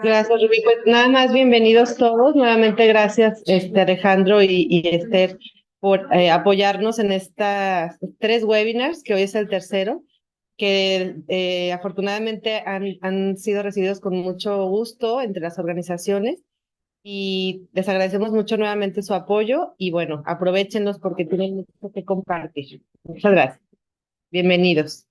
Gracias, Rubí. Pues nada más, bienvenidos todos. Nuevamente, gracias, Alejandro y Esther, por apoyarnos en estas tres webinars, que hoy es el tercero, que afortunadamente han sido recibidos con mucho gusto entre las organizaciones y les agradecemos mucho nuevamente su apoyo y bueno, aprovéchenlos porque tienen mucho que compartir. Muchas gracias. Bienvenidos.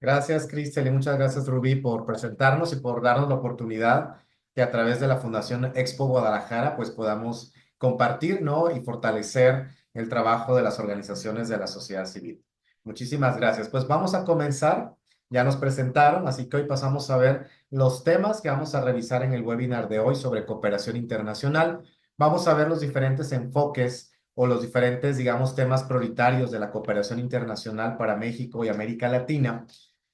Gracias, Cristian, y muchas gracias, Rubí, por presentarnos y por darnos la oportunidad que a través de la Fundación Expo Guadalajara, pues podamos compartir, ¿no? Y fortalecer el trabajo de las organizaciones de la sociedad civil. Muchísimas gracias. Pues vamos a comenzar. Ya nos presentaron, así que hoy pasamos a ver los temas que vamos a revisar en el webinar de hoy sobre cooperación internacional. Vamos a ver los diferentes enfoques o los diferentes, digamos, temas prioritarios de la cooperación internacional para México y América Latina.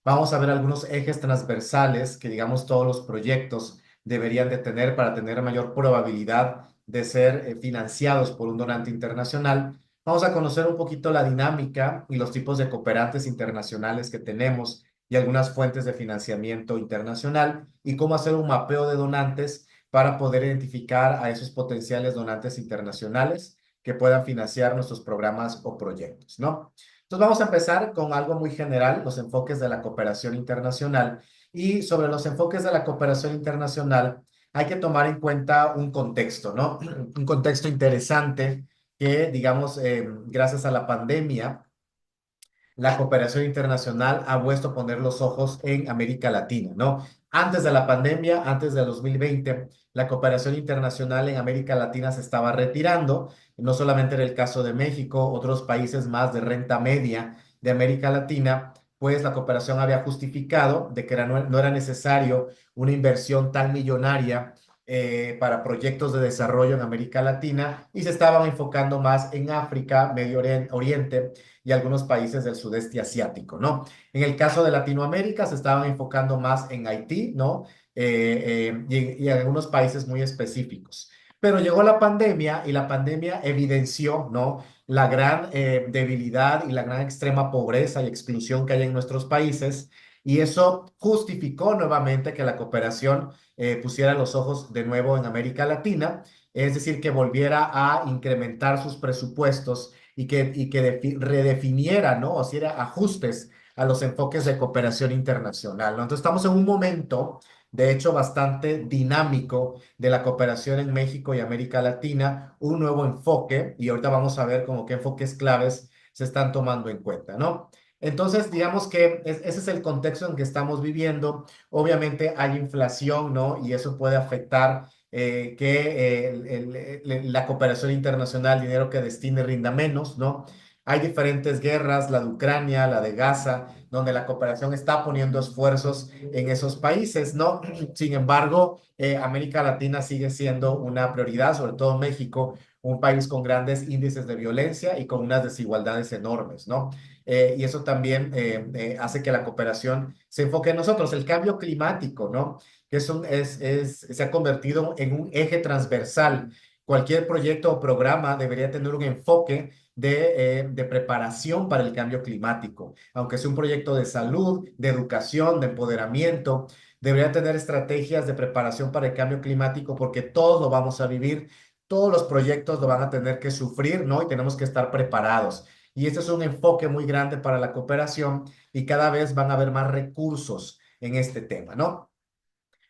Vamos a ver algunos ejes transversales que, digamos, todos los proyectos deberían de tener para tener mayor probabilidad de ser financiados por un donante internacional. Vamos a conocer un poquito la dinámica y los tipos de cooperantes internacionales que tenemos y algunas fuentes de financiamiento internacional y cómo hacer un mapeo de donantes para poder identificar a esos potenciales donantes internacionales que puedan financiar nuestros programas o proyectos, ¿no? Entonces vamos a empezar con algo muy general, los enfoques de la cooperación internacional. Y sobre los enfoques de la cooperación internacional, hay que tomar en cuenta un contexto, ¿no? Un contexto interesante que, digamos, gracias a la pandemia, la cooperación internacional ha vuelto a poner los ojos en América Latina, ¿no? Antes de la pandemia, antes del 2020, la cooperación internacional en América Latina se estaba retirando. No solamente era el caso de México, otros países más de renta media de América Latina, pues la cooperación había justificado de que no era necesario una inversión tan millonaria para proyectos de desarrollo en América Latina y se estaban enfocando más en África, Oriente y algunos países del sudeste asiático, ¿no? En el caso de Latinoamérica se estaban enfocando más en Haití, ¿no? Y en algunos países muy específicos. Pero llegó la pandemia y la pandemia evidenció, ¿no? La gran debilidad y la gran extrema pobreza y exclusión que hay en nuestros países. Y eso justificó nuevamente que la cooperación pusiera los ojos de nuevo en América Latina, es decir, que volviera a incrementar sus presupuestos y que redefiniera, ¿no? O hiciera ajustes a los enfoques de cooperación internacional, ¿no? Entonces estamos en un momento, de hecho, bastante dinámico de la cooperación en México y América Latina, un nuevo enfoque, y ahorita vamos a ver como qué enfoques claves se están tomando en cuenta, ¿no? Entonces, digamos que ese es el contexto en que estamos viviendo. Obviamente hay inflación, ¿no? Y eso puede afectar que la cooperación internacional, el dinero que destine rinda menos, ¿no? Hay diferentes guerras, la de Ucrania, la de Gaza, donde la cooperación está poniendo esfuerzos en esos países, ¿no? Sin embargo, América Latina sigue siendo una prioridad, sobre todo México, un país con grandes índices de violencia y con unas desigualdades enormes, ¿no? Y eso también hace que la cooperación se enfoque en nosotros. El cambio climático, ¿no? Que se ha convertido en un eje transversal. Cualquier proyecto o programa debería tener un enfoque de preparación para el cambio climático, aunque sea un proyecto de salud, de educación, de empoderamiento, debería tener estrategias de preparación para el cambio climático porque todos lo vamos a vivir, todos los proyectos lo van a tener que sufrir, ¿no? Y tenemos que estar preparados. Y este es un enfoque muy grande para la cooperación y cada vez van a haber más recursos en este tema, ¿no?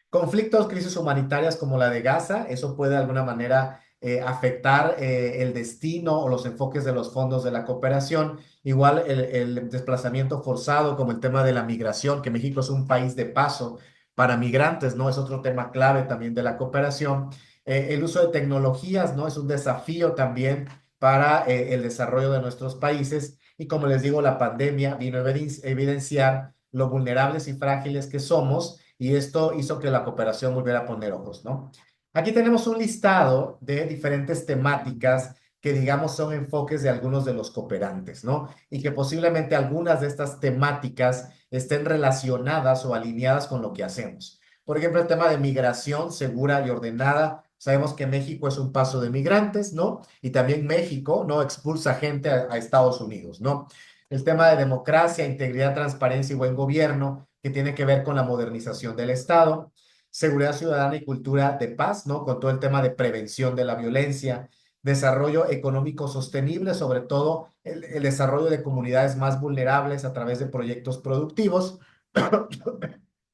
Conflictos, crisis humanitarias como la de Gaza, eso puede de alguna manera afectar el destino o los enfoques de los fondos de la cooperación. Igual el desplazamiento forzado, como el tema de la migración, que México es un país de paso para migrantes, ¿no? Es otro tema clave también de la cooperación. El uso de tecnologías, ¿no? Es un desafío también para el desarrollo de nuestros países. Y como les digo, la pandemia vino a evidenciar lo vulnerables y frágiles que somos y esto hizo que la cooperación volviera a poner ojos, ¿no? Aquí tenemos un listado de diferentes temáticas que digamos son enfoques de algunos de los cooperantes, ¿no? Y que posiblemente algunas de estas temáticas estén relacionadas o alineadas con lo que hacemos. Por ejemplo, el tema de migración segura y ordenada. Sabemos que México es un paso de migrantes, ¿no? Y también México, ¿no? Expulsa gente a Estados Unidos, ¿no? El tema de democracia, integridad, transparencia y buen gobierno, que tiene que ver con la modernización del Estado. seguridad ciudadana y cultura de paz, ¿no? Con todo el tema de prevención de la violencia, desarrollo económico sostenible, sobre todo el desarrollo de comunidades más vulnerables a través de proyectos productivos.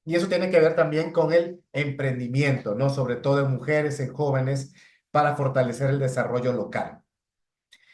Y eso tiene que ver también con el emprendimiento, ¿no? Sobre todo en mujeres, en jóvenes, para fortalecer el desarrollo local.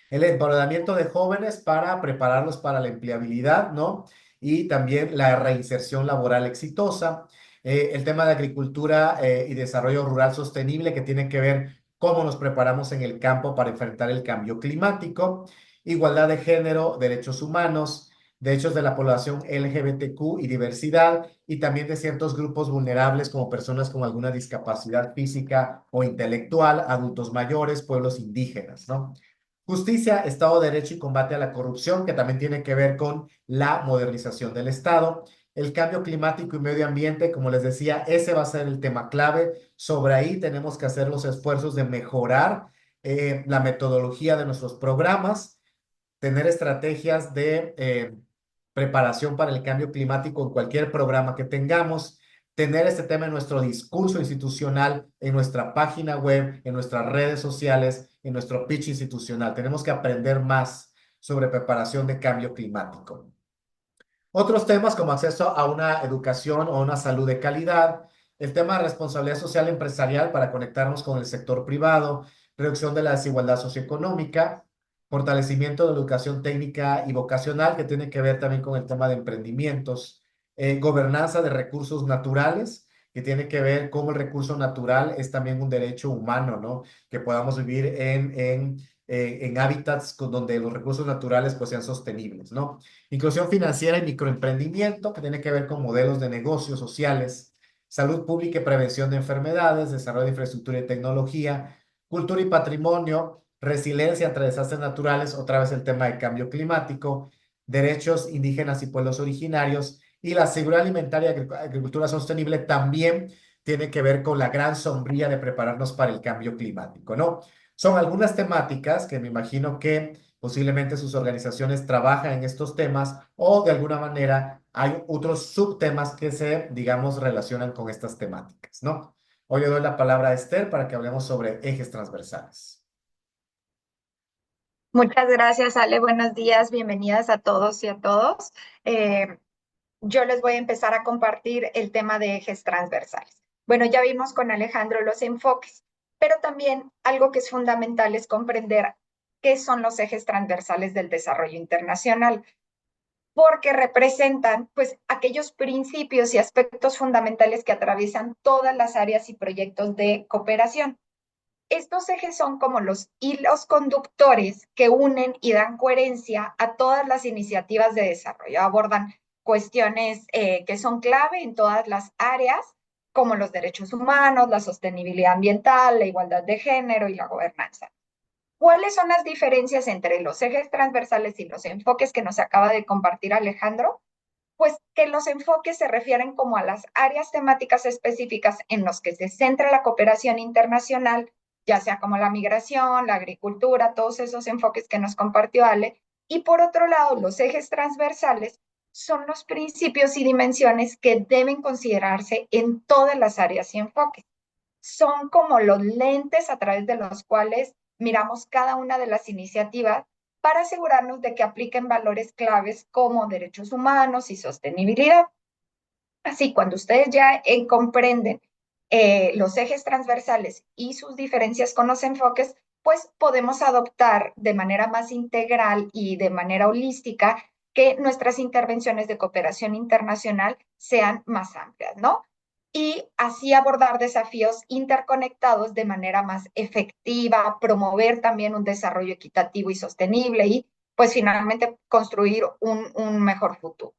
El empoderamiento de jóvenes para prepararlos para la empleabilidad, ¿no? Y también la reinserción laboral exitosa. El tema de agricultura y desarrollo rural sostenible que tiene que ver cómo nos preparamos en el campo para enfrentar el cambio climático. Igualdad de género, derechos humanos, derechos de la población LGBTQ y diversidad, y también de ciertos grupos vulnerables como personas con alguna discapacidad física o intelectual, adultos mayores, pueblos indígenas, ¿no? Justicia, Estado de Derecho y combate a la corrupción, que también tiene que ver con la modernización del Estado. El cambio climático y medio ambiente, como les decía, ese va a ser el tema clave. Sobre ahí tenemos que hacer los esfuerzos de mejorar la metodología de nuestros programas, tener estrategias de preparación para el cambio climático en cualquier programa que tengamos, tener este tema en nuestro discurso institucional, en nuestra página web, en nuestras redes sociales, en nuestro pitch institucional. Tenemos que aprender más sobre preparación de cambio climático. Otros temas como acceso a una educación o una salud de calidad, el tema de responsabilidad social empresarial para conectarnos con el sector privado, reducción de la desigualdad socioeconómica, fortalecimiento de la educación técnica y vocacional, que tiene que ver también con el tema de emprendimientos, gobernanza de recursos naturales, que tiene que ver cómo el recurso natural es también un derecho humano, ¿no? Que podamos vivir en hábitats donde los recursos naturales pues sean sostenibles, ¿no? Inclusión financiera y microemprendimiento, que tiene que ver con modelos de negocios sociales, salud pública y prevención de enfermedades, desarrollo de infraestructura y tecnología, cultura y patrimonio, resiliencia ante desastres naturales, otra vez el tema de cambio climático, derechos indígenas y pueblos originarios, y la seguridad alimentaria y agricultura sostenible también tiene que ver con la gran sombría de prepararnos para el cambio climático, ¿no? Son algunas temáticas que me imagino que posiblemente sus organizaciones trabajan en estos temas o de alguna manera hay otros subtemas que se, digamos, relacionan con estas temáticas, ¿no? Hoy le doy la palabra a Esther para que hablemos sobre ejes transversales. Muchas gracias, Ale. Buenos días, bienvenidas a todos y a todos. Eh, yo les voy a empezar a compartir el tema de ejes transversales. Bueno, ya vimos con Alejandro los enfoques, pero también algo que es fundamental es comprender qué son los ejes transversales del desarrollo internacional, porque representan pues aquellos principios y aspectos fundamentales que atraviesan todas las áreas y proyectos de cooperación. Estos ejes son como los hilos conductores que unen y dan coherencia a todas las iniciativas de desarrollo. Abordan cuestiones que son clave en todas las áreas, como los derechos humanos, la sostenibilidad ambiental, la igualdad de género y la gobernanza. ¿Cuáles son las diferencias entre los ejes transversales y los enfoques que nos acaba de compartir Alejandro? Pues que los enfoques se refieren como a las áreas temáticas específicas en los que se centra la cooperación internacional, ya sea como la migración, la agricultura, todos esos enfoques que nos compartió Ale. Y por otro lado, los ejes transversales son los principios y dimensiones que deben considerarse en todas las áreas y enfoques. Son como los lentes a través de los cuales miramos cada una de las iniciativas para asegurarnos de que apliquen valores claves como derechos humanos y sostenibilidad. Así, cuando ustedes ya comprenden los ejes transversales y sus diferencias con los enfoques, pues podemos adoptar de manera más integral y de manera holística que nuestras intervenciones de cooperación internacional sean más amplias, ¿no? Y así abordar desafíos interconectados de manera más efectiva, promover también un desarrollo equitativo y sostenible y pues finalmente construir un mejor futuro.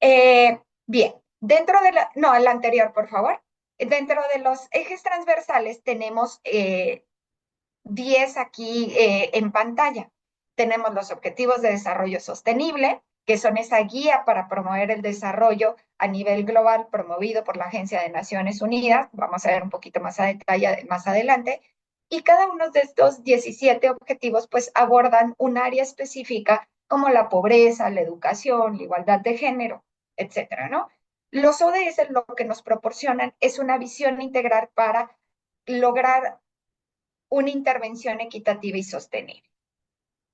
Bien, dentro de la, no, el anterior, por favor. Dentro de los ejes transversales tenemos 10 aquí en pantalla. Tenemos los Objetivos de Desarrollo Sostenible, que son esa guía para promover el desarrollo a nivel global promovido por la Agencia de Naciones Unidas. Vamos a ver un poquito más a detalle más adelante. Y cada uno de estos 17 objetivos pues abordan un área específica como la pobreza, la educación, la igualdad de género, etcétera, ¿no? Los ODS lo que nos proporcionan es una visión integral para lograr una intervención equitativa y sostenible.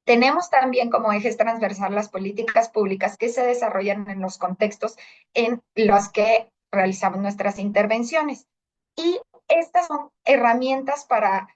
Tenemos también como ejes transversal las políticas públicas que se desarrollan en los contextos en los que realizamos nuestras intervenciones. Y estas son herramientas para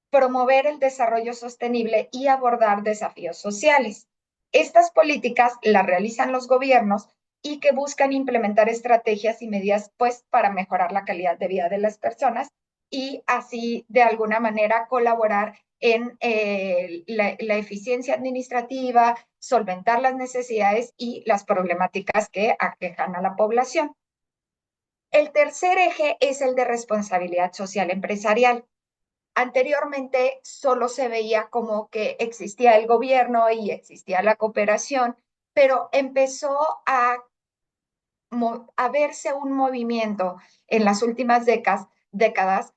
promover el desarrollo sostenible y abordar desafíos sociales. Estas políticas las realizan los gobiernos y que buscan implementar estrategias y medidas pues para mejorar la calidad de vida de las personas y así de alguna manera colaborar en la eficiencia administrativa, solventar las necesidades y las problemáticas que aquejan a la población. El tercer eje es el de responsabilidad social empresarial. Anteriormente solo se veía como que existía el gobierno y existía la cooperación, pero empezó a verse un movimiento en las últimas décadas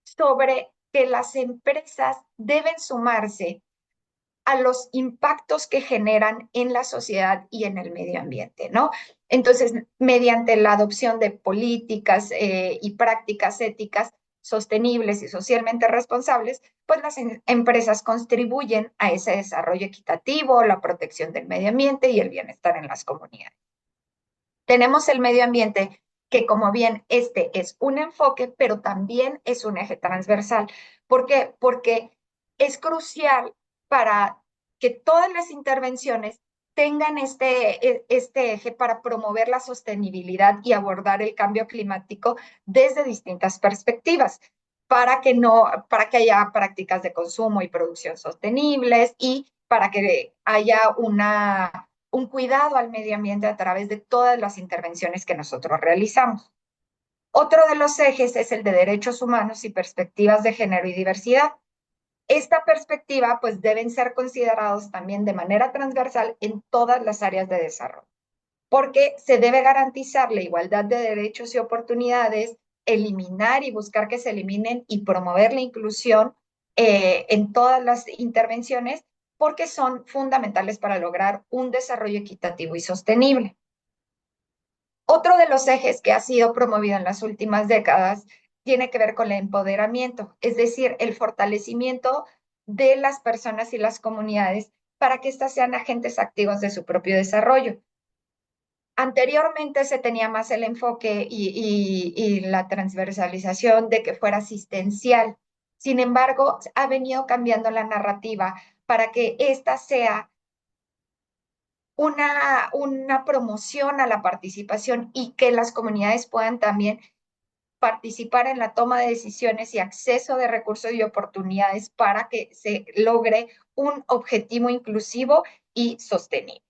sobre que las empresas deben sumarse a los impactos que generan en la sociedad y en el medio ambiente, ¿no? Entonces, mediante la adopción de políticas y prácticas éticas sostenibles y socialmente responsables, pues las empresas contribuyen a ese desarrollo equitativo, la protección del medio ambiente y el bienestar en las comunidades. Tenemos el medio ambiente, que como bien este es un enfoque, pero también es un eje transversal. ¿Por qué? Porque es crucial para que todas las intervenciones tengan este eje para promover la sostenibilidad y abordar el cambio climático desde distintas perspectivas, para que haya prácticas de consumo y producción sostenibles y para que haya un cuidado al medio ambiente a través de todas las intervenciones que nosotros realizamos. Otro de los ejes es el de derechos humanos y perspectivas de género y diversidad. Esta perspectiva pues deben ser considerados también de manera transversal en todas las áreas de desarrollo, porque se debe garantizar la igualdad de derechos y oportunidades, eliminar y buscar que se eliminen y promover la inclusión en todas las intervenciones, porque son fundamentales para lograr un desarrollo equitativo y sostenible. Otro de los ejes que ha sido promovido en las últimas décadas tiene que ver con el empoderamiento, es decir, el fortalecimiento de las personas y las comunidades para que éstas sean agentes activos de su propio desarrollo. Anteriormente se tenía más el enfoque y la transversalización de que fuera asistencial. Sin embargo, ha venido cambiando la narrativa para que esta sea una promoción a la participación y que las comunidades puedan también participar en la toma de decisiones y acceso de recursos y oportunidades para que se logre un objetivo inclusivo y sostenible.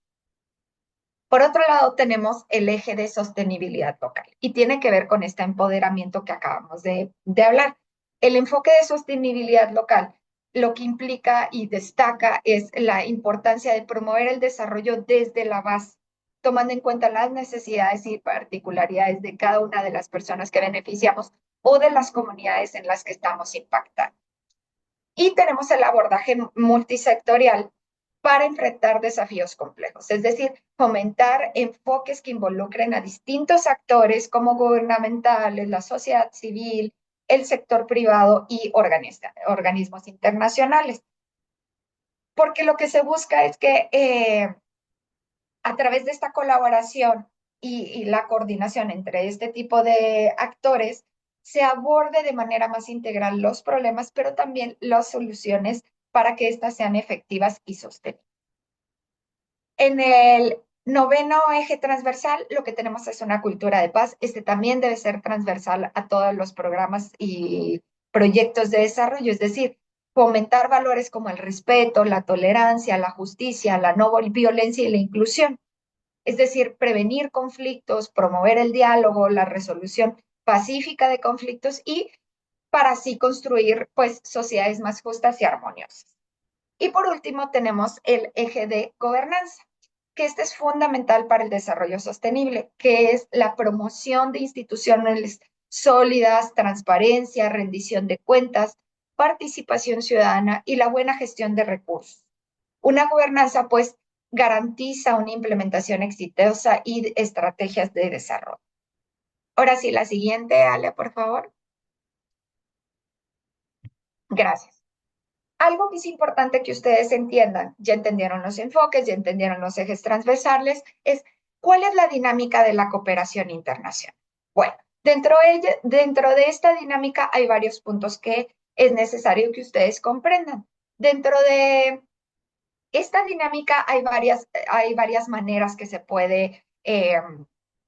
Por otro lado, tenemos el eje de sostenibilidad local y tiene que ver con este empoderamiento que acabamos de hablar. El enfoque de sostenibilidad local lo que implica y destaca es la importancia de promover el desarrollo desde la base, tomando en cuenta las necesidades y particularidades de cada una de las personas que beneficiamos o de las comunidades en las que estamos impactando. Y tenemos el abordaje multisectorial para enfrentar desafíos complejos, es decir, fomentar enfoques que involucren a distintos actores como gubernamentales, la sociedad civil, el sector privado y organismos internacionales. Porque lo que se busca es que a través de esta colaboración y la coordinación entre este tipo de actores, se aborde de manera más integral los problemas, pero también las soluciones para que éstas sean efectivas y sostenibles. En el noveno eje transversal, lo que tenemos es una cultura de paz. Este también debe ser transversal a todos los programas y proyectos de desarrollo, es decir, fomentar valores como el respeto, la tolerancia, la justicia, la no violencia y la inclusión. Es decir, prevenir conflictos, promover el diálogo, la resolución pacífica de conflictos y para así construir pues sociedades más justas y armoniosas. Y por último tenemos el eje de gobernanza, que este es fundamental para el desarrollo sostenible, que es la promoción de instituciones sólidas, transparencia, rendición de cuentas, participación ciudadana y la buena gestión de recursos. Una gobernanza, pues, garantiza una implementación exitosa y estrategias de desarrollo. Ahora sí, la siguiente, Ale, por favor. Gracias. Algo que es importante que ustedes entiendan, ya entendieron los enfoques, ya entendieron los ejes transversales, es cuál es la dinámica de la cooperación internacional. Bueno, dentro de esta dinámica hay varios puntos que es necesario que ustedes comprendan. Dentro de esta dinámica hay varias maneras que se puede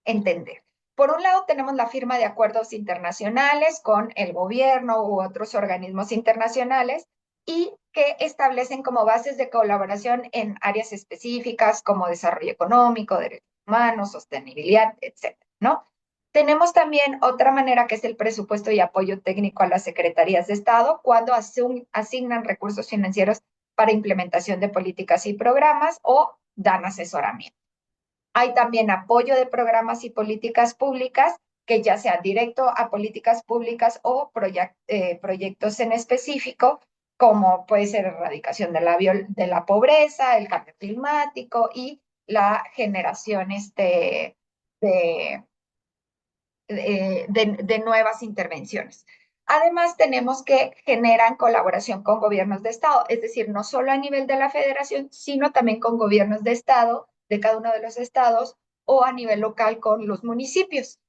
entender. Por un lado, tenemos la firma de acuerdos internacionales con el gobierno u otros organismos internacionales y que establecen como bases de colaboración en áreas específicas como desarrollo económico, derechos humanos, sostenibilidad, etcétera, ¿no? Tenemos también otra manera que es el presupuesto y apoyo técnico a las secretarías de Estado cuando asignan recursos financieros para implementación de políticas y programas o dan asesoramiento. Hay también apoyo de programas y políticas públicas, que ya sea directo a políticas públicas o proyectos en específico, como puede ser erradicación de la pobreza, el cambio climático y la generación de nuevas intervenciones. Además, tenemos que generar colaboración con gobiernos de Estado, es decir, no solo a nivel de la federación, sino también con gobiernos de Estado, de cada uno de los estados, o a nivel local con los municipios.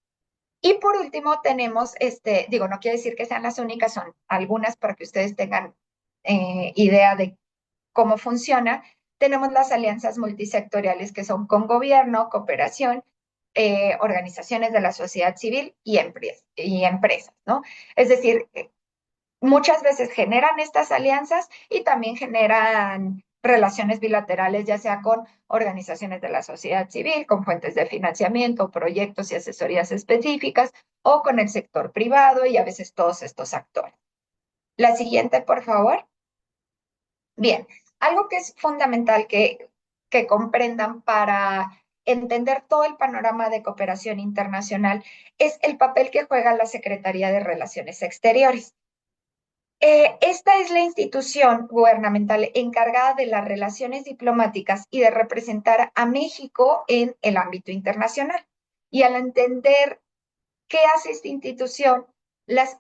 Y por último, tenemos, no quiere decir que sean las únicas, son algunas para que ustedes tengan idea de cómo funciona. Tenemos las alianzas multisectoriales que son con gobierno, cooperación, organizaciones de la sociedad civil y empresas, ¿no? Es decir, muchas veces generan estas alianzas y también generan relaciones bilaterales, ya sea con organizaciones de la sociedad civil, con fuentes de financiamiento, proyectos y asesorías específicas, o con el sector privado y a veces todos estos actores. La siguiente, por favor. Bien, algo que es fundamental que comprendan para entender todo el panorama de cooperación internacional es el papel que juega la Secretaría de Relaciones Exteriores. Esta es la institución gubernamental encargada de las relaciones diplomáticas y de representar a México en el ámbito internacional. Y al entender qué hace esta institución,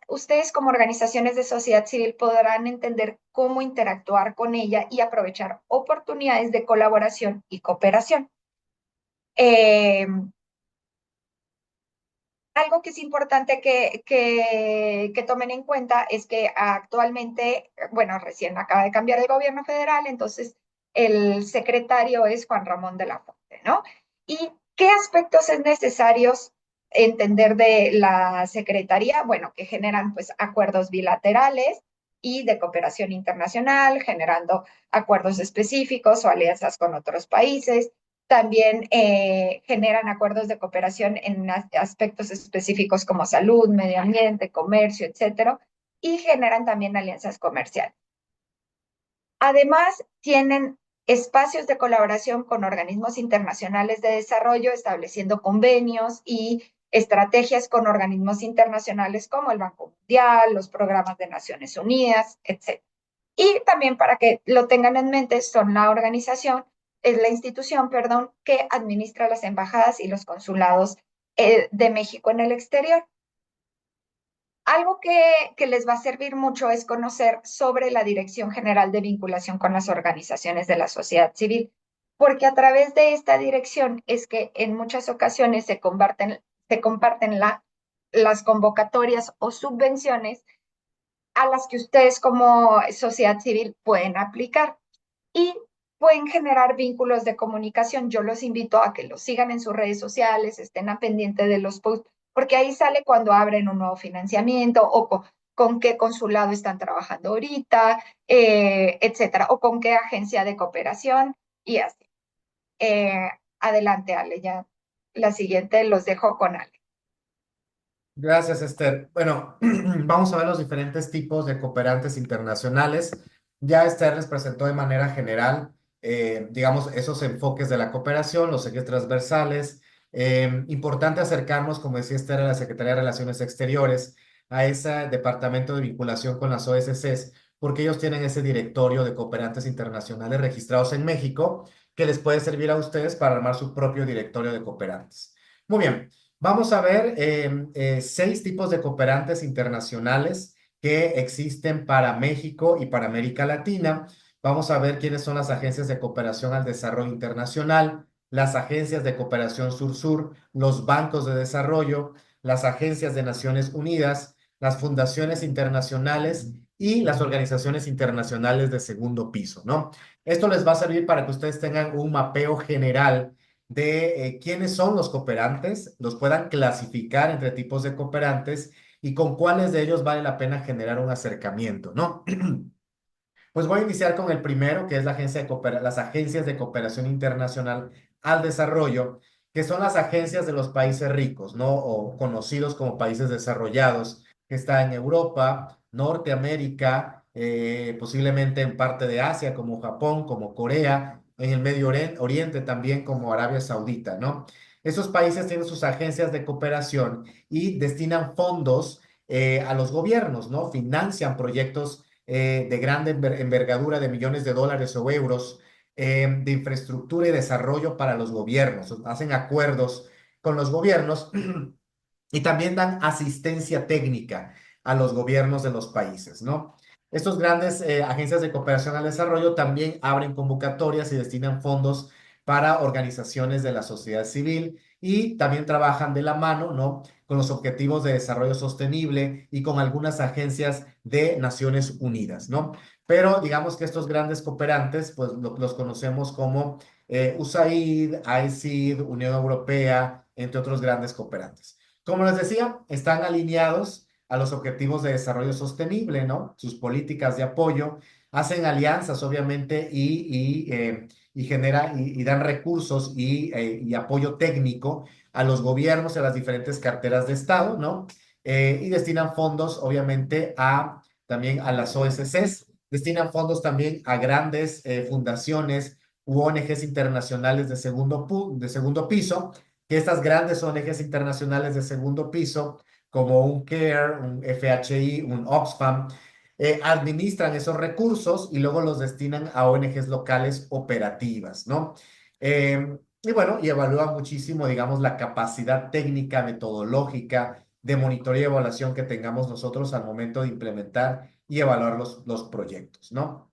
ustedes como organizaciones de sociedad civil podrán entender cómo interactuar con ella y aprovechar oportunidades de colaboración y cooperación. Algo que es importante que tomen en cuenta es que actualmente, bueno, recién acaba de cambiar el gobierno federal, entonces el secretario es Juan Ramón de la Fuente, ¿no? ¿Y qué aspectos es necesarios entender de la secretaría? Bueno, que generan pues acuerdos bilaterales y de cooperación internacional, generando acuerdos específicos o alianzas con otros países. También generan acuerdos de cooperación en aspectos específicos como salud, medio ambiente, comercio, etcétera, y generan también alianzas comerciales. Además, tienen espacios de colaboración con organismos internacionales de desarrollo, estableciendo convenios y estrategias con organismos internacionales como el Banco Mundial, los programas de Naciones Unidas, etcétera. Y también para que lo tengan en mente, es la institución, perdón, que administra las embajadas y los consulados de México en el exterior. Algo que les va a servir mucho es conocer sobre la Dirección General de Vinculación con las Organizaciones de la Sociedad Civil, porque a través de esta dirección es que en muchas ocasiones se comparten las convocatorias o subvenciones a las que ustedes como sociedad civil pueden aplicar y pueden generar vínculos de comunicación. Yo los invito a que los sigan en sus redes sociales, estén a pendiente de los posts, porque ahí sale cuando abren un nuevo financiamiento o con qué consulado están trabajando ahorita, etcétera, o con qué agencia de cooperación y así. Adelante, Ale, ya la siguiente los dejo con Ale. Gracias, Esther. Bueno, vamos a ver los diferentes tipos de cooperantes internacionales. Ya Esther les presentó de manera general, digamos, esos enfoques de la cooperación, los ejes transversales. Importante acercarnos, como decía Esther, a la Secretaría de Relaciones Exteriores, a ese departamento de vinculación con las OSCs, porque ellos tienen ese directorio de cooperantes internacionales registrados en México, que les puede servir a ustedes para armar su propio directorio de cooperantes. Muy bien. Vamos a ver 6 tipos de cooperantes internacionales que existen para México y para América Latina. Vamos a ver quiénes son las agencias de cooperación al desarrollo internacional, las agencias de cooperación sur-sur, los bancos de desarrollo, las agencias de Naciones Unidas, las fundaciones internacionales y las organizaciones internacionales de segundo piso, ¿no? Esto les va a servir para que ustedes tengan un mapeo general de quiénes son los cooperantes, los puedan clasificar entre tipos de cooperantes y con cuáles de ellos vale la pena generar un acercamiento, ¿no? Pues voy a iniciar con el primero, que es las agencias de cooperación internacional al desarrollo, que son las agencias de los países ricos, ¿no? O conocidos como países desarrollados, que está en Europa, Norteamérica, posiblemente en parte de Asia, como Japón, como Corea, en el Oriente también, como Arabia Saudita, ¿no? Esos países tienen sus agencias de cooperación y destinan fondos a los gobiernos, ¿no? Financian proyectos de gran envergadura de millones de dólares o euros de infraestructura y desarrollo para los gobiernos. Hacen acuerdos con los gobiernos y también dan asistencia técnica a los gobiernos de los países, ¿no? Estos grandes agencias de cooperación al desarrollo también abren convocatorias y destinan fondos para organizaciones de la sociedad civil y también trabajan de la mano, ¿no? Con los objetivos de desarrollo sostenible y con algunas agencias de Naciones Unidas, ¿no? Pero digamos que estos grandes cooperantes, pues los conocemos como USAID, ICID, Unión Europea, entre otros grandes cooperantes. Como les decía, están alineados a los objetivos de desarrollo sostenible, ¿no? Sus políticas de apoyo, hacen alianzas, obviamente, y dan recursos y apoyo técnico a los gobiernos y a las diferentes carteras de Estado, ¿no? Y destinan fondos, obviamente, también a las OSCs, destinan fondos también a grandes fundaciones u ONGs internacionales de segundo piso, que estas grandes ONGs internacionales de segundo piso, como un CARE, un FHI, un Oxfam, administran esos recursos y luego los destinan a ONGs locales operativas, ¿no? Y bueno, y evalúan muchísimo, digamos, la capacidad técnica, metodológica, de monitoreo y evaluación que tengamos nosotros al momento de implementar y evaluar los proyectos, ¿no?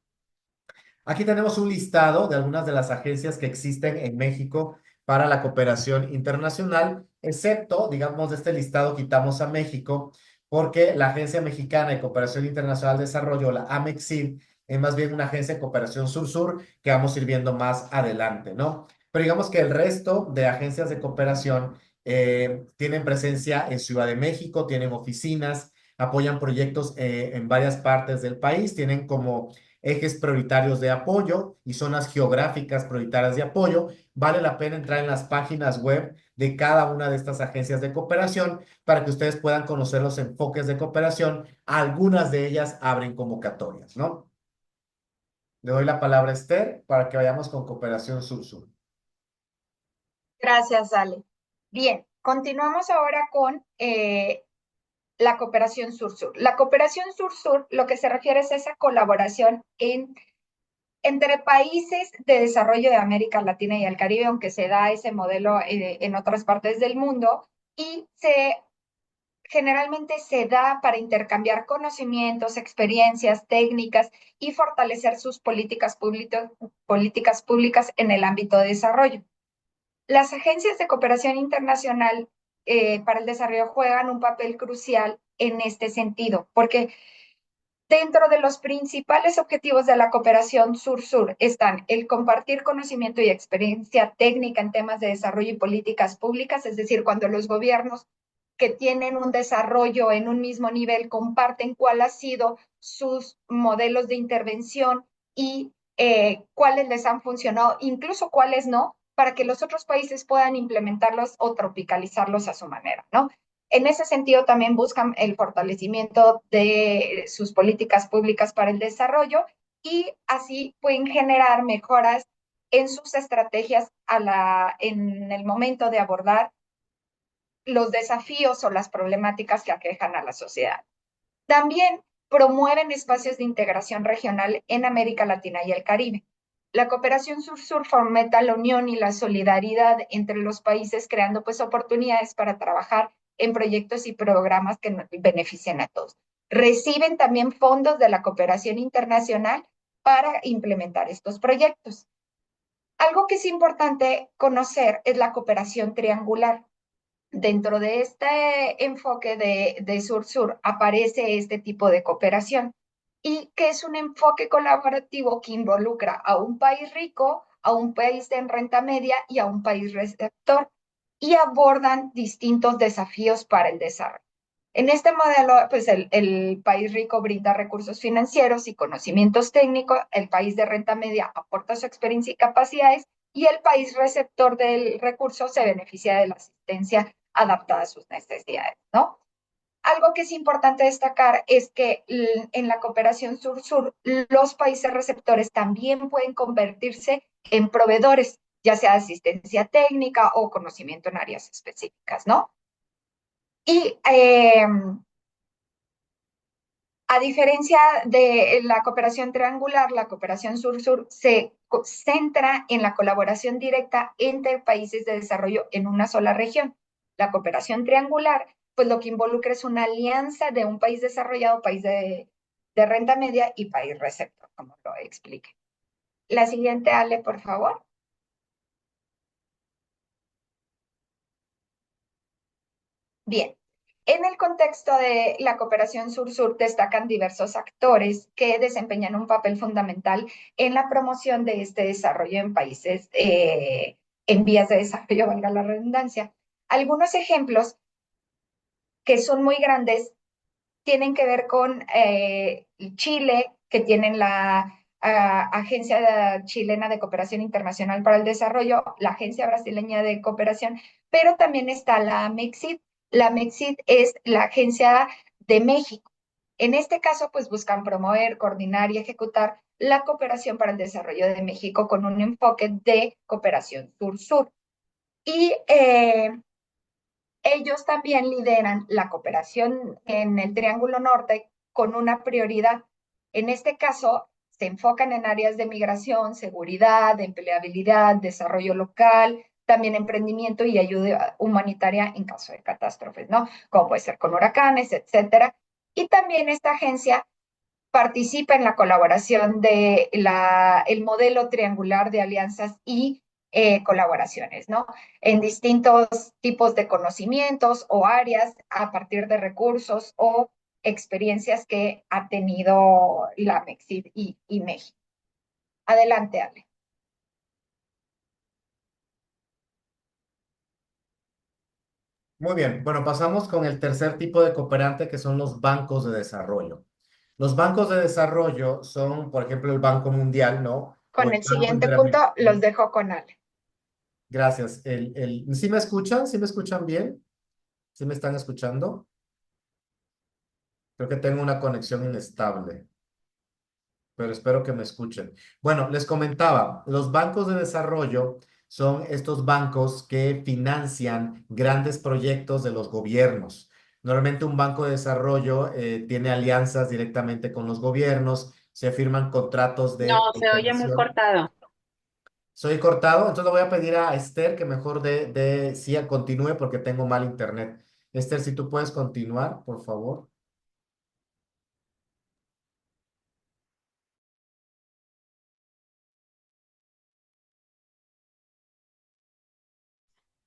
Aquí tenemos un listado de algunas de las agencias que existen en México para la cooperación internacional, excepto, digamos, de este listado quitamos a México, porque la Agencia Mexicana de Cooperación Internacional de Desarrollo, la AMEXID, es más bien una agencia de cooperación sur-sur que vamos a ir viendo más adelante, ¿no? Pero digamos que el resto de agencias de cooperación tienen presencia en Ciudad de México, tienen oficinas, apoyan proyectos en varias partes del país, tienen como ejes prioritarios de apoyo y zonas geográficas prioritarias de apoyo. Vale la pena entrar en las páginas web de cada una de estas agencias de cooperación para que ustedes puedan conocer los enfoques de cooperación. Algunas de ellas abren convocatorias, ¿no? Le doy la palabra a Esther para que vayamos con Cooperación Sur-Sur. Gracias, Ale. Bien, continuamos ahora con la cooperación sur-sur. La cooperación sur-sur lo que se refiere es a esa colaboración entre países de desarrollo de América Latina y el Caribe, aunque se da ese modelo en otras partes del mundo, y generalmente se da para intercambiar conocimientos, experiencias, técnicas y fortalecer sus políticas públicas en el ámbito de desarrollo. Las agencias de cooperación internacional para el desarrollo juegan un papel crucial en este sentido, porque dentro de los principales objetivos de la cooperación sur-sur están el compartir conocimiento y experiencia técnica en temas de desarrollo y políticas públicas, es decir, cuando los gobiernos que tienen un desarrollo en un mismo nivel comparten cuál ha sido sus modelos de intervención y cuáles les han funcionado, incluso cuáles no, para que los otros países puedan implementarlos o tropicalizarlos a su manera, ¿no? En ese sentido, también buscan el fortalecimiento de sus políticas públicas para el desarrollo y así pueden generar mejoras en sus estrategias en el momento de abordar los desafíos o las problemáticas que aquejan a la sociedad. También promueven espacios de integración regional en América Latina y el Caribe. La cooperación sur-sur fomenta la unión y la solidaridad entre los países, creando pues oportunidades para trabajar en proyectos y programas que beneficien a todos. Reciben también fondos de la cooperación internacional para implementar estos proyectos. Algo que es importante conocer es la cooperación triangular. Dentro de este enfoque de sur-sur aparece este tipo de cooperación y que es un enfoque colaborativo que involucra a un país rico, a un país en renta media y a un país receptor y abordan distintos desafíos para el desarrollo. En este modelo, pues el país rico brinda recursos financieros y conocimientos técnicos, el país de renta media aporta su experiencia y capacidades y el país receptor del recurso se beneficia de la asistencia adaptada a sus necesidades, ¿no? Algo que es importante destacar es que en la cooperación sur-sur, los países receptores también pueden convertirse en proveedores, ya sea asistencia técnica o conocimiento en áreas específicas, ¿no? Y a diferencia de la cooperación triangular, la cooperación sur-sur se centra en la colaboración directa entre países de desarrollo en una sola región. La cooperación triangular, pues lo que involucra es una alianza de un país desarrollado, país de renta media y país receptor, como lo expliqué. La siguiente, Ale, por favor. Bien, en el contexto de la cooperación sur-sur destacan diversos actores que desempeñan un papel fundamental en la promoción de este desarrollo en países en vías de desarrollo, valga la redundancia. Algunos ejemplos que son muy grandes tienen que ver con Chile, que tienen la Agencia Chilena de Cooperación Internacional para el Desarrollo, la Agencia Brasileña de Cooperación, pero también está la MEXID. La MEXID es la agencia de México. En este caso, pues buscan promover, coordinar y ejecutar la cooperación para el desarrollo de México con un enfoque de cooperación sur-sur. Y ellos también lideran la cooperación en el Triángulo Norte con una prioridad. En este caso, se enfocan en áreas de migración, seguridad, empleabilidad, desarrollo local, también emprendimiento y ayuda humanitaria en caso de catástrofes, ¿no? Como puede ser con huracanes, etcétera. Y también esta agencia participa en la colaboración de el modelo triangular de alianzas y colaboraciones, ¿no? En distintos tipos de conocimientos o áreas a partir de recursos o experiencias que ha tenido la MEXID y México. Adelante, Ale. Muy bien, bueno, pasamos con el tercer tipo de cooperante que son los bancos de desarrollo. Los bancos de desarrollo son, por ejemplo, el Banco Mundial, ¿no? O Con el el Banco siguiente punto los Interamericano. dejo con Ale. Gracias. ¿Sí me escuchan? ¿Sí me escuchan bien? ¿Sí me están escuchando? Creo que tengo una conexión inestable, pero espero que me escuchen. Bueno, les comentaba, los bancos de desarrollo son estos bancos que financian grandes proyectos de los gobiernos. Normalmente un banco de desarrollo tiene alianzas directamente con los gobiernos, se firman contratos No, de se oye muy cooperación. cortado. Soy cortado, entonces le voy a pedir a Esther que mejor sí continúe porque tengo mal internet. Esther, si tú puedes continuar, por favor.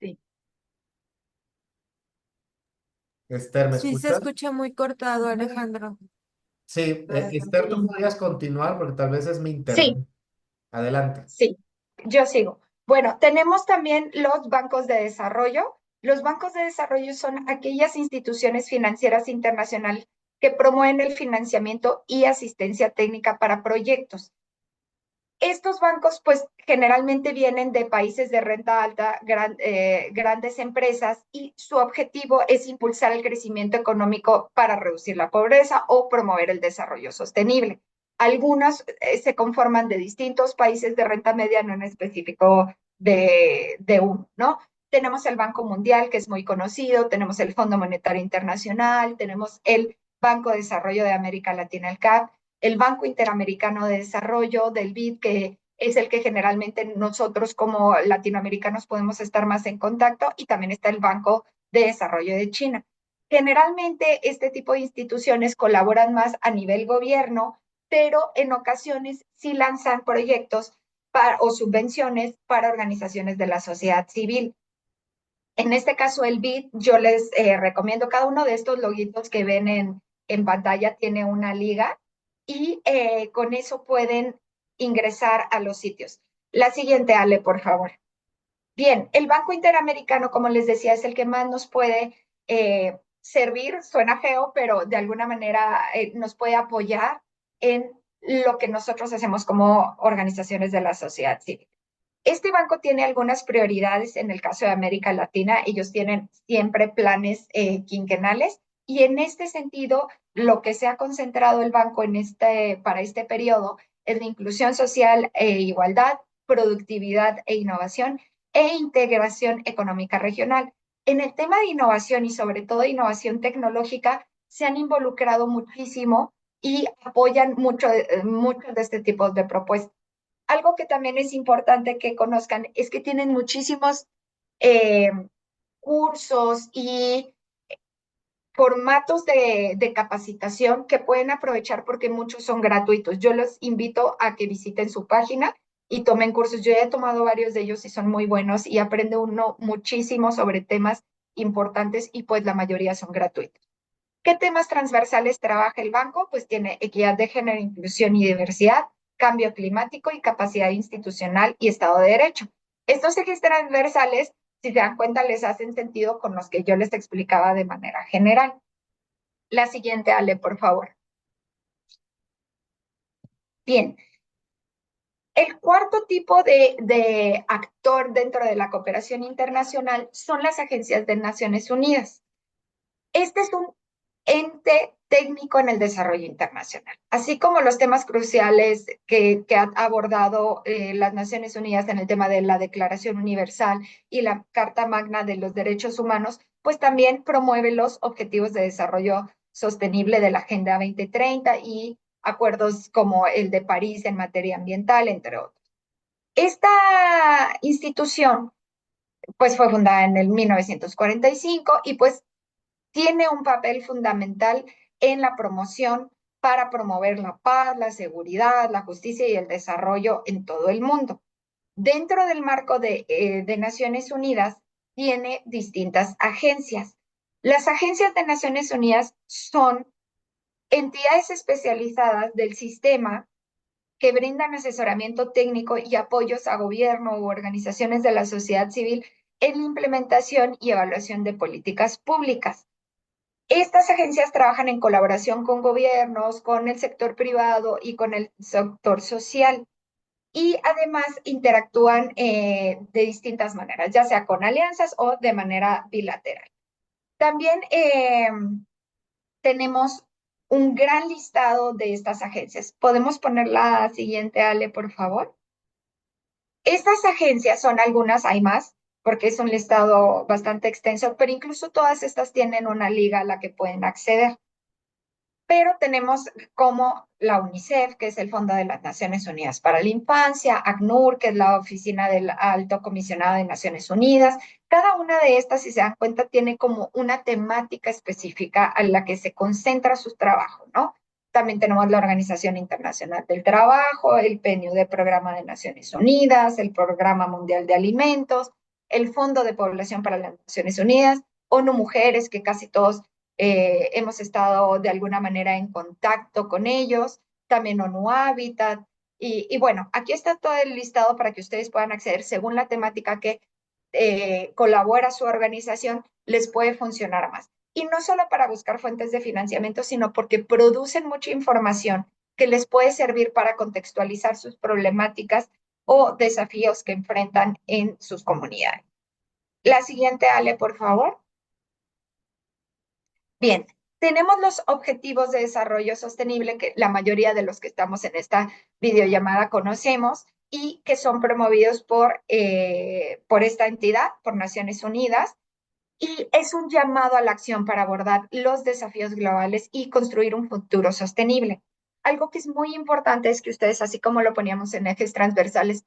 Sí. Esther, ¿me Sí, se escuchas? escucha muy cortado, Alejandro. Sí, Para Esther, tú continuar. podrías continuar porque tal vez es mi Sí, internet. Adelante. sí, yo sigo. Bueno, tenemos también los bancos de desarrollo. Los bancos de desarrollo son aquellas instituciones financieras internacionales que promueven el financiamiento y asistencia técnica para proyectos. Estos bancos, pues, generalmente vienen de países de renta alta, grandes empresas, y su objetivo es impulsar el crecimiento económico para reducir la pobreza o promover el desarrollo sostenible. Algunos se conforman de distintos países de renta media, no en específico de uno, ¿no? Tenemos el Banco Mundial, que es muy conocido, tenemos el Fondo Monetario Internacional, tenemos el Banco de Desarrollo de América Latina, el CAP, el Banco Interamericano de Desarrollo, del BID, que es el que generalmente nosotros como latinoamericanos podemos estar más en contacto, y también está el Banco de Desarrollo de China. Generalmente este tipo de instituciones colaboran más a nivel gobierno, pero en ocasiones sí lanzan proyectos o subvenciones para organizaciones de la sociedad civil. En este caso, el BID, yo les recomiendo cada uno de estos loguitos que ven en pantalla tiene una liga, y con eso pueden ingresar a los sitios. La siguiente, Ale, por favor. Bien, el Banco Interamericano, como les decía, es el que más nos puede servir, suena feo, pero de alguna manera nos puede apoyar en lo que nosotros hacemos como organizaciones de la sociedad civil. Este banco tiene algunas prioridades en el caso de América Latina. Ellos tienen siempre planes quinquenales, y en este sentido, lo que se ha concentrado el banco para este periodo es la inclusión social e igualdad, productividad e innovación, e integración económica regional. En el tema de innovación, y sobre todo innovación tecnológica, se han involucrado muchísimo y apoyan mucho de este tipo de propuestas. Algo que también es importante que conozcan es que tienen muchísimos eh, cursos y formatos de capacitación que pueden aprovechar, porque muchos son gratuitos. Yo los invito a que visiten su página y tomen cursos. Yo he tomado varios de ellos y son muy buenos, y aprende uno muchísimo sobre temas importantes, y pues la mayoría son gratuitos. ¿Qué temas transversales trabaja el banco? Pues tiene equidad de género, inclusión y diversidad, cambio climático y capacidad institucional y Estado de Derecho. Estos ejes transversales, si se dan cuenta, les hacen sentido con los que yo les explicaba de manera general. La siguiente, Ale, por favor. Bien. El cuarto tipo de actor dentro de la cooperación internacional son las agencias de Naciones Unidas. Este es un ente técnico en el desarrollo internacional, así como los temas cruciales que ha abordado las Naciones Unidas en el tema de la Declaración Universal y la Carta Magna de los Derechos Humanos, pues también promueve los Objetivos de Desarrollo Sostenible de la Agenda 2030 y acuerdos como el de París en materia ambiental, entre otros. Esta institución pues fue fundada en el 1945, y pues tiene un papel fundamental en la promoción para promover la paz, la seguridad, la justicia y el desarrollo en todo el mundo. Dentro del marco de Naciones Unidas, tiene distintas agencias. Las agencias de Naciones Unidas son entidades especializadas del sistema que brindan asesoramiento técnico y apoyos a gobierno u organizaciones de la sociedad civil en la implementación y evaluación de políticas públicas. Estas agencias trabajan en colaboración con gobiernos, con el sector privado y con el sector social, y además interactúan de distintas maneras, ya sea con alianzas o de manera bilateral. También tenemos un gran listado de estas agencias. ¿Podemos poner la siguiente, Ale, por favor? Estas agencias son algunas, hay más, porque es un listado bastante extenso, pero incluso todas estas tienen una liga a la que pueden acceder. Pero tenemos como la UNICEF, que es el Fondo de las Naciones Unidas para la Infancia, ACNUR, que es la Oficina del Alto Comisionado de Naciones Unidas. Cada una de estas, si se dan cuenta, tiene como una temática específica a la que se concentra su trabajo, ¿no? También tenemos la Organización Internacional del Trabajo, el PNUD, Programa de Naciones Unidas, el Programa Mundial de Alimentos, el Fondo de Población para las Naciones Unidas, ONU Mujeres, que casi todos hemos estado de alguna manera en contacto con ellos, también ONU Habitat, y bueno, aquí está todo el listado para que ustedes puedan acceder según la temática que colabora su organización, les puede funcionar más. Y no solo para buscar fuentes de financiamiento, sino porque producen mucha información que les puede servir para contextualizar sus problemáticas o desafíos que enfrentan en sus comunidades. La siguiente, Ale, por favor. Bien, tenemos los objetivos de desarrollo sostenible que la mayoría de los que estamos en esta videollamada conocemos, y que son promovidos por esta entidad, por Naciones Unidas, y es un llamado a la acción para abordar los desafíos globales y construir un futuro sostenible. algo que es muy importante es que ustedes, así como lo poníamos en ejes transversales,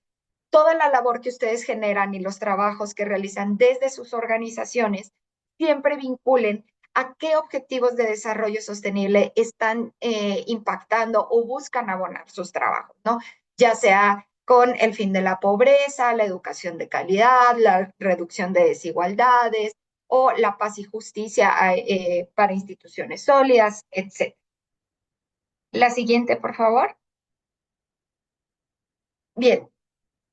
toda la labor que ustedes generan y los trabajos que realizan desde sus organizaciones siempre vinculen a qué objetivos de desarrollo sostenible están impactando o buscan abonar sus trabajos, ¿no? Ya sea con el fin de la pobreza, la educación de calidad, la reducción de desigualdades o la paz y justicia para instituciones sólidas, etc. La siguiente, por favor. Bien,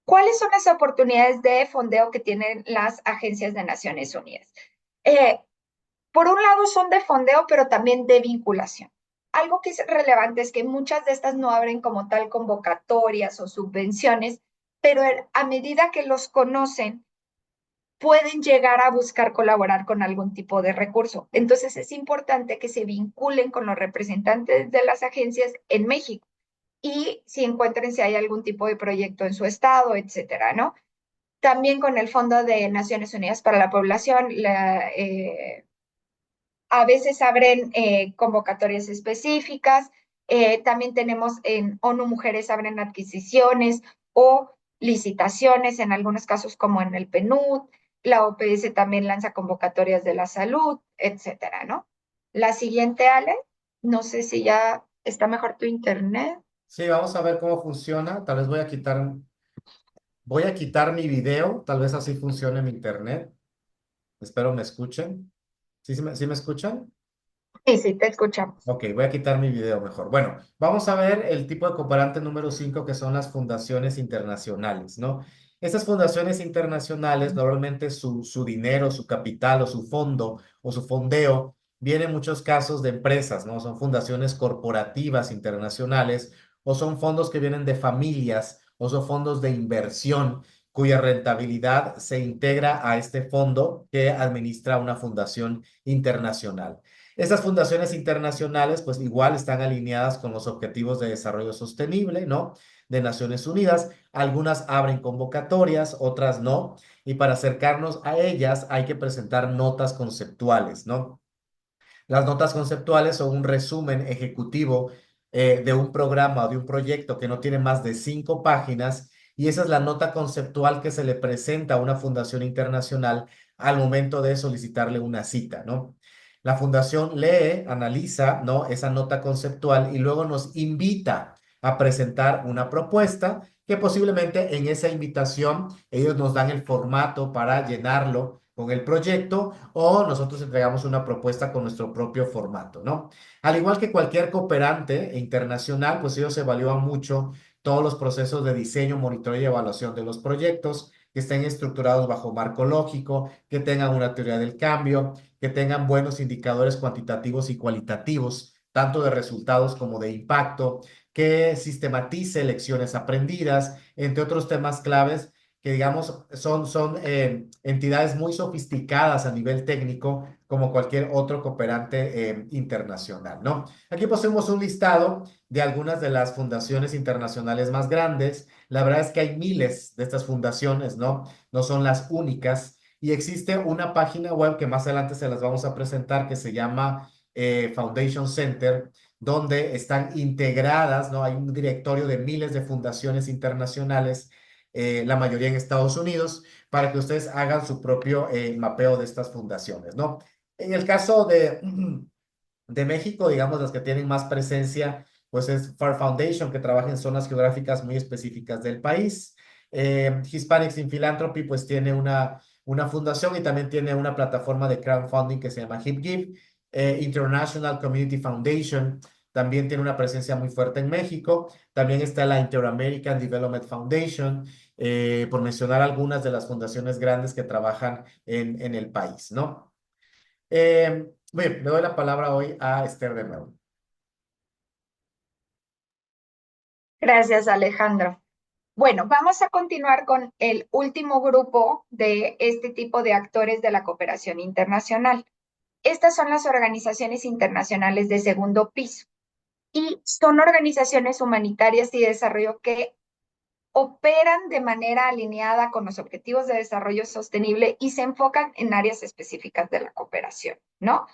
¿cuáles son las oportunidades de fondeo que tienen las agencias de Naciones Unidas? Eh, por un lado son de fondeo, pero también de vinculación. Algo que es relevante es que muchas de estas no abren como tal convocatorias o subvenciones, pero a medida que los conocen, pueden llegar a buscar colaborar con algún tipo de recurso. Entonces es importante que se vinculen con los representantes de las agencias en México y si encuentren si hay algún tipo de proyecto en su estado, etcétera, ¿no? También con el Fondo de Naciones Unidas para la Población, a veces abren convocatorias específicas. También tenemos en ONU Mujeres abren adquisiciones o licitaciones, en algunos casos como en el PNUD. La OPS también lanza convocatorias de la salud, etcétera, ¿no? La siguiente, Ale, no sé si ya está mejor tu internet. Sí, vamos a ver cómo funciona. Tal vez voy a quitar mi video, tal vez así funcione mi internet. Espero me escuchen. ¿Sí me escuchan? Sí, sí, te escuchamos. Ok, voy a quitar mi video mejor. Bueno, vamos a ver el tipo de comparante número 5 que son las fundaciones internacionales, ¿no? Estas fundaciones internacionales, normalmente su dinero, su capital o su fondo o su fondeo, viene en muchos casos de empresas, ¿no? Son fundaciones corporativas internacionales o son fondos que vienen de familias o son fondos de inversión cuya rentabilidad se integra a este fondo que administra una fundación internacional. Estas fundaciones internacionales, pues igual están alineadas con los Objetivos de Desarrollo Sostenible, ¿no? De Naciones Unidas. Algunas abren convocatorias, otras no. Y para acercarnos a ellas hay que presentar notas conceptuales, ¿no? Las notas conceptuales son un resumen ejecutivo de un programa o de un proyecto que no tiene más de 5 páginas y esa es la nota conceptual que se le presenta a una fundación internacional al momento de solicitarle una cita, ¿no? La fundación lee, analiza, ¿no? Esa nota conceptual y luego nos invita a presentar una propuesta que posiblemente en esa invitación ellos nos dan el formato para llenarlo con el proyecto o nosotros entregamos una propuesta con nuestro propio formato, ¿no? Al igual que cualquier cooperante internacional, pues ellos evalúan mucho todos los procesos de diseño, monitoreo y evaluación de los proyectos, que estén estructurados bajo marco lógico, que tengan una teoría del cambio, que tengan buenos indicadores cuantitativos y cualitativos, tanto de resultados como de impacto, que sistematice lecciones aprendidas, entre otros temas claves que digamos son entidades muy sofisticadas a nivel técnico como cualquier otro cooperante internacional, ¿no? Aquí poseemos un listado de algunas de las fundaciones internacionales más grandes. La verdad es que hay miles de estas fundaciones, ¿no? No son las únicas. Y existe una página web que más adelante se las vamos a presentar que se llama Foundation Center, donde están integradas, ¿no? Hay un directorio de miles de fundaciones internacionales, la mayoría en Estados Unidos, para que ustedes hagan su propio mapeo de estas fundaciones, ¿no? En el caso de México, digamos, las que tienen más presencia, pues es FAR Foundation, que trabaja en zonas geográficas muy específicas del país. Hispanics in Philanthropy, pues tiene una fundación y también tiene una plataforma de crowdfunding que se llama HipGive. International Community Foundation también tiene una presencia muy fuerte en México. También está la Inter-American Development Foundation, por mencionar algunas de las fundaciones grandes que trabajan en el país, ¿no? Bien, le doy la palabra hoy a Esther de nuevo. Gracias, Alejandro. Bueno, vamos a continuar con el último grupo de este tipo de actores de la cooperación internacional. Estas son las organizaciones internacionales de segundo piso y son organizaciones humanitarias y de desarrollo que operan de manera alineada con los objetivos de desarrollo sostenible y se enfocan en áreas específicas de la cooperación, ¿no?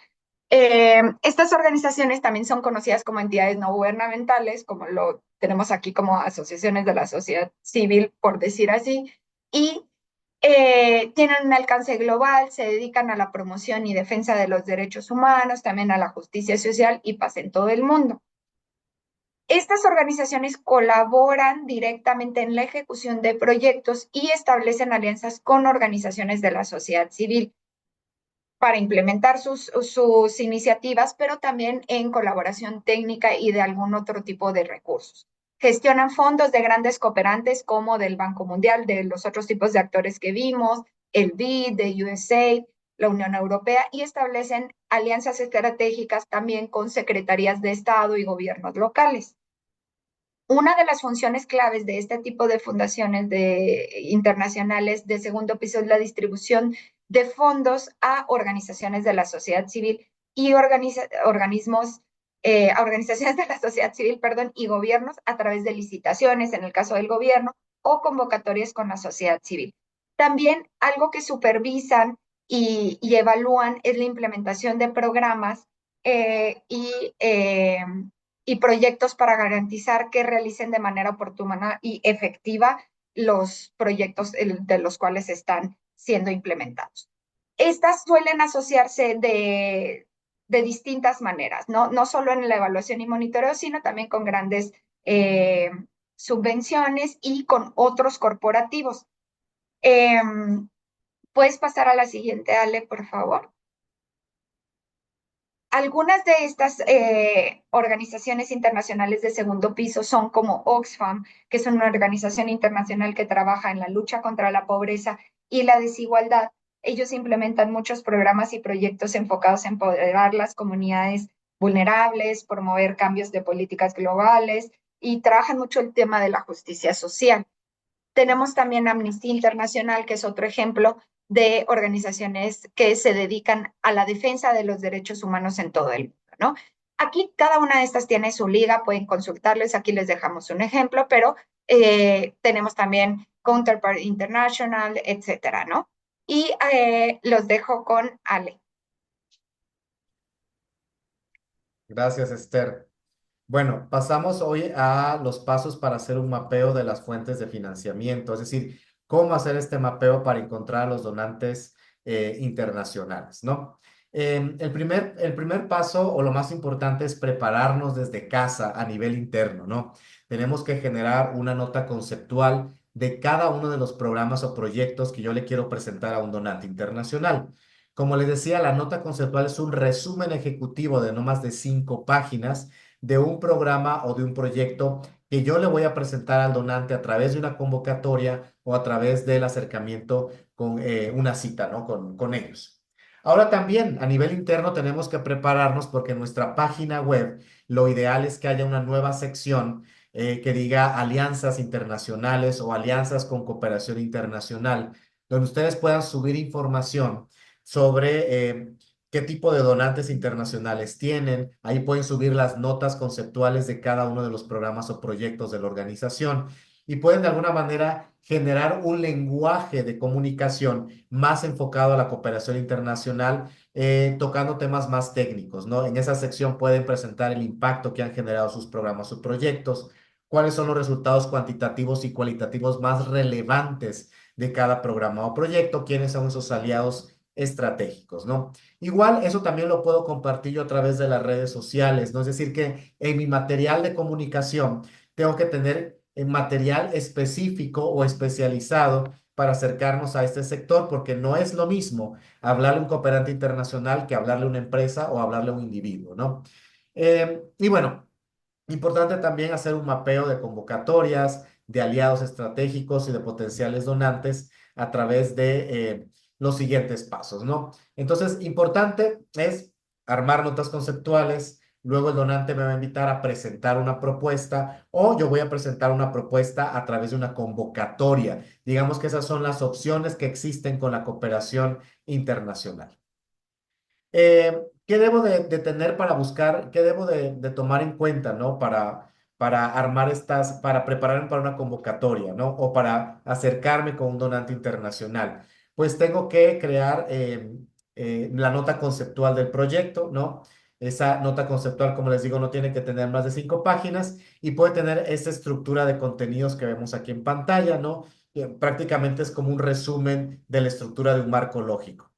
Estas organizaciones también son conocidas como entidades no gubernamentales, como lo tenemos aquí como asociaciones de la sociedad civil, por decir así, y tienen un alcance global, se dedican a la promoción y defensa de los derechos humanos, también a la justicia social y paz en todo el mundo. Estas organizaciones colaboran directamente en la ejecución de proyectos y establecen alianzas con organizaciones de la sociedad civil para implementar sus iniciativas, pero también en colaboración técnica y de algún otro tipo de recursos. Gestionan fondos de grandes cooperantes como del Banco Mundial, de los otros tipos de actores que vimos, el BID, de USAID, la Unión Europea, y establecen alianzas estratégicas también con secretarías de Estado y gobiernos locales. Una de las funciones claves de este tipo de fundaciones internacionales de segundo piso es la distribución de fondos a organizaciones de la sociedad civil y organismos, a organizaciones de la sociedad civil, perdón, y gobiernos a través de licitaciones, en el caso del gobierno, o convocatorias con la sociedad civil. También algo que supervisan y evalúan es la implementación de programas eh, y eh, y proyectos para garantizar que realicen de manera oportuna y efectiva los proyectos de los cuales están siendo implementados. Estas suelen asociarse de distintas maneras, ¿no? No solo en la evaluación y monitoreo, sino también con grandes subvenciones y con otros corporativos. ¿Puedes pasar a la siguiente, Ale, por favor? Algunas de estas organizaciones internacionales de segundo piso son como Oxfam, que es una organización internacional que trabaja en la lucha contra la pobreza y la desigualdad. Ellos implementan muchos programas y proyectos enfocados en empoderar las comunidades vulnerables, promover cambios de políticas globales y trabajan mucho el tema de la justicia social. Tenemos también Amnistía Internacional, que es otro ejemplo de organizaciones que se dedican a la defensa de los derechos humanos en todo el mundo, ¿no? Aquí cada una de estas tiene su liga, pueden consultarles, aquí les dejamos un ejemplo, pero tenemos también Counterpart International, etcétera, ¿no? Y los dejo con Ale. Gracias, Esther. Bueno, pasamos hoy a los pasos para hacer un mapeo de las fuentes de financiamiento, es decir, cómo hacer este mapeo para encontrar a los donantes internacionales, ¿no? El primer paso o lo más importante es prepararnos desde casa a nivel interno, ¿no? Tenemos que generar una nota conceptual de cada uno de los programas o proyectos que yo le quiero presentar a un donante internacional. Como les decía, la nota conceptual es un resumen ejecutivo de no más de 5 páginas de un programa o de un proyecto que yo le voy a presentar al donante a través de una convocatoria o a través del acercamiento con una cita, ¿no? Con ellos. Ahora también a nivel interno tenemos que prepararnos porque en nuestra página web lo ideal es que haya una nueva sección que diga alianzas internacionales o alianzas con cooperación internacional, donde ustedes puedan subir información sobre qué tipo de donantes internacionales tienen. Ahí pueden subir las notas conceptuales de cada uno de los programas o proyectos de la organización y pueden de alguna manera generar un lenguaje de comunicación más enfocado a la cooperación internacional, tocando temas más técnicos, ¿no? En esa sección pueden presentar el impacto que han generado sus programas o proyectos, cuáles son los resultados cuantitativos y cualitativos más relevantes de cada programa o proyecto, quiénes son esos aliados estratégicos, ¿no? Igual eso también lo puedo compartir yo a través de las redes sociales, ¿no? Es decir, que en mi material de comunicación tengo que tener material específico o especializado para acercarnos a este sector, porque no es lo mismo hablarle a un cooperante internacional que hablarle a una empresa o hablarle a un individuo, ¿no? Y bueno, importante también hacer un mapeo de convocatorias, de aliados estratégicos y de potenciales donantes a través de los siguientes pasos, ¿no? Entonces, importante es armar notas conceptuales, luego el donante me va a invitar a presentar una propuesta o yo voy a presentar una propuesta a través de una convocatoria. Digamos que esas son las opciones que existen con la cooperación internacional. ¿Qué debo de tener para buscar, qué debo de tomar en cuenta, ¿no? Para armar para prepararme para una convocatoria, ¿no? O para acercarme con un donante internacional. Pues tengo que crear la nota conceptual del proyecto, ¿no? Esa nota conceptual, como les digo, no tiene que tener más de 5 páginas y puede tener esta estructura de contenidos que vemos aquí en pantalla, ¿no? Prácticamente es como un resumen de la estructura de un marco lógico.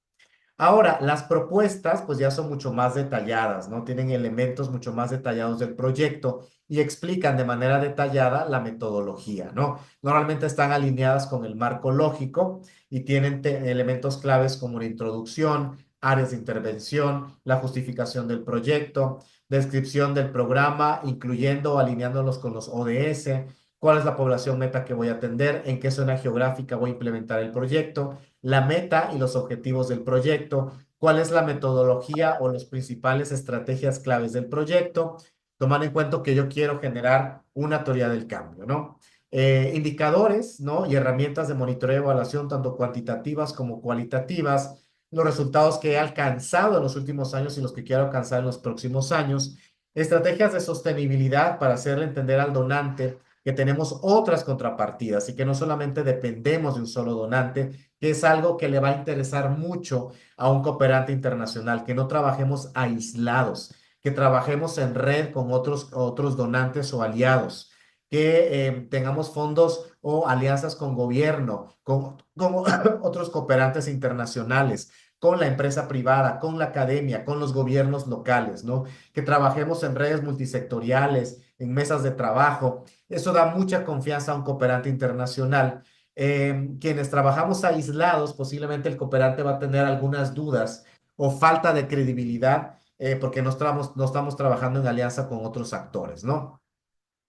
Ahora, las propuestas pues ya son mucho más detalladas, ¿no? Tienen elementos mucho más detallados del proyecto y explican de manera detallada la metodología, ¿no? Normalmente están alineadas con el marco lógico y tienen elementos claves como la introducción, áreas de intervención, la justificación del proyecto, descripción del programa, incluyendo o alineándolos con los ODS, cuál es la población meta que voy a atender, en qué zona geográfica voy a implementar el proyecto, la meta y los objetivos del proyecto, cuál es la metodología o las principales estrategias claves del proyecto, tomar en cuenta que yo quiero generar una teoría del cambio, ¿no? Indicadores, ¿no? Y herramientas de monitoreo y evaluación, tanto cuantitativas como cualitativas, los resultados que he alcanzado en los últimos años y los que quiero alcanzar en los próximos años, estrategias de sostenibilidad para hacerle entender al donante que tenemos otras contrapartidas y que no solamente dependemos de un solo donante, que es algo que le va a interesar mucho a un cooperante internacional, que no trabajemos aislados, que trabajemos en red con otros donantes o aliados, que tengamos fondos o alianzas con gobierno, con otros cooperantes internacionales, con la empresa privada, con la academia, con los gobiernos locales, ¿no? Que trabajemos en redes multisectoriales, en mesas de trabajo. Eso da mucha confianza a un cooperante internacional. Quienes trabajamos aislados, posiblemente el cooperante va a tener algunas dudas o falta de credibilidad porque no estamos trabajando en alianza con otros actores, ¿no?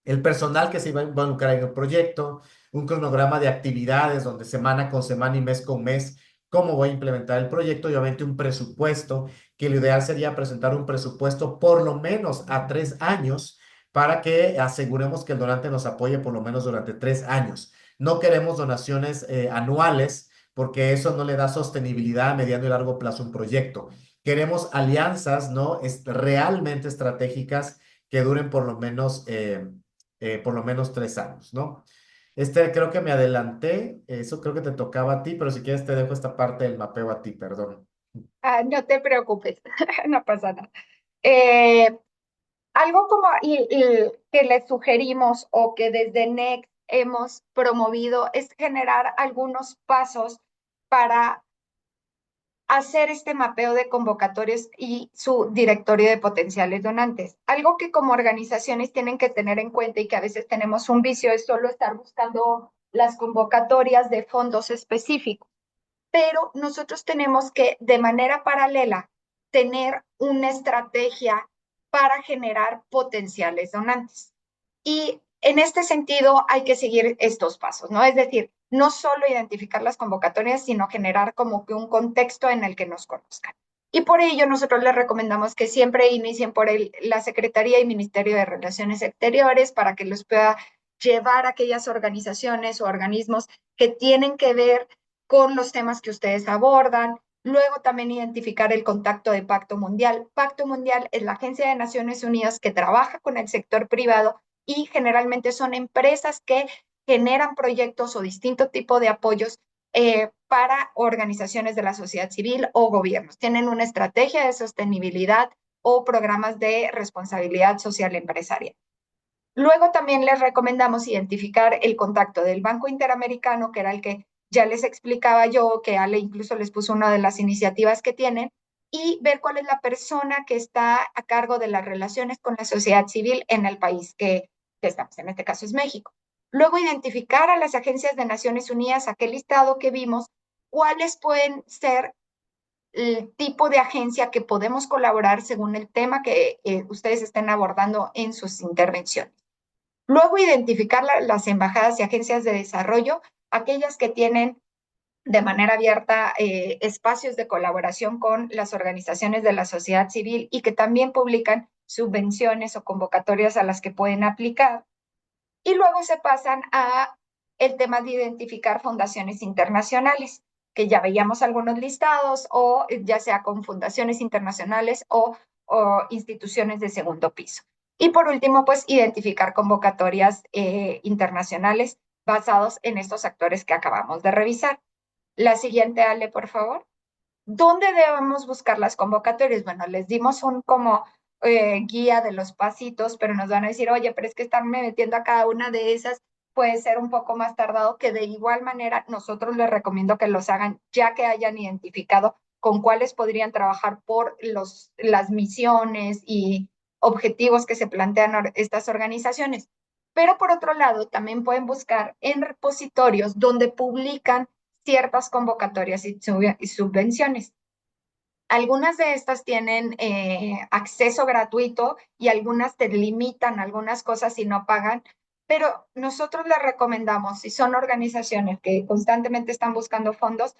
El personal que se va a involucrar en el proyecto, un cronograma de actividades donde semana con semana y mes con mes, cómo voy a implementar el proyecto y obviamente un presupuesto, que lo ideal sería presentar un presupuesto por lo menos a 3 años para que aseguremos que el donante nos apoye por lo menos durante 3 años. No queremos donaciones anuales porque eso no le da sostenibilidad a mediano y largo plazo a un proyecto. Queremos alianzas, ¿no? Realmente estratégicas que duren por lo menos 3 años, ¿no? Creo que me adelanté, eso creo que te tocaba a ti, pero si quieres te dejo esta parte del mapeo a ti, perdón. No te preocupes, no pasa nada. Eh, Algo como que les sugerimos o que desde NEC hemos promovido es generar algunos pasos para hacer este mapeo de convocatorias y su directorio de potenciales donantes. Algo que como organizaciones tienen que tener en cuenta y que a veces tenemos un vicio es solo estar buscando las convocatorias de fondos específicos, pero nosotros tenemos que de manera paralela tener una estrategia para generar potenciales donantes. Y en este sentido hay que seguir estos pasos, ¿no? Es decir, no solo identificar las convocatorias, sino generar como que un contexto en el que nos conozcan. Y por ello nosotros les recomendamos que siempre inicien por la Secretaría y Ministerio de Relaciones Exteriores para que los pueda llevar a aquellas organizaciones o organismos que tienen que ver con los temas que ustedes abordan. Luego también identificar el contacto de Pacto Mundial. Pacto Mundial es la agencia de Naciones Unidas que trabaja con el sector privado y generalmente son empresas que generan proyectos o distinto tipo de apoyos para organizaciones de la sociedad civil o gobiernos. Tienen una estrategia de sostenibilidad o programas de responsabilidad social empresarial. Luego también les recomendamos identificar el contacto del Banco Interamericano, que era el que ya les explicaba yo, que Ale incluso les puso una de las iniciativas que tienen, y ver cuál es la persona que está a cargo de las relaciones con la sociedad civil en el país que estamos, en este caso es México. Luego identificar a las agencias de Naciones Unidas, aquel listado que vimos, cuáles pueden ser el tipo de agencia que podemos colaborar según el tema que ustedes estén abordando en sus intervenciones. Luego, identificar las embajadas y agencias de desarrollo, aquellas que tienen de manera abierta espacios de colaboración con las organizaciones de la sociedad civil y que también publican subvenciones o convocatorias a las que pueden aplicar. Y luego se pasan a el tema de identificar fundaciones internacionales, que ya veíamos algunos listados, o ya sea con fundaciones internacionales o instituciones de segundo piso. Y por último, pues identificar convocatorias internacionales basados en estos actores que acabamos de revisar. La siguiente, Ale, por favor. ¿Dónde debemos buscar las convocatorias? Bueno, les dimos un como guía de los pasitos, pero nos van a decir, oye, pero es que estarme metiendo a cada una de esas puede ser un poco más tardado, que de igual manera nosotros les recomiendo que los hagan ya que hayan identificado con cuáles podrían trabajar por las misiones y objetivos que se plantean estas organizaciones. Pero por otro lado, también pueden buscar en repositorios donde publican ciertas convocatorias y subvenciones. Algunas de estas tienen acceso gratuito y algunas te limitan algunas cosas si no pagan, pero nosotros les recomendamos, si son organizaciones que constantemente están buscando fondos,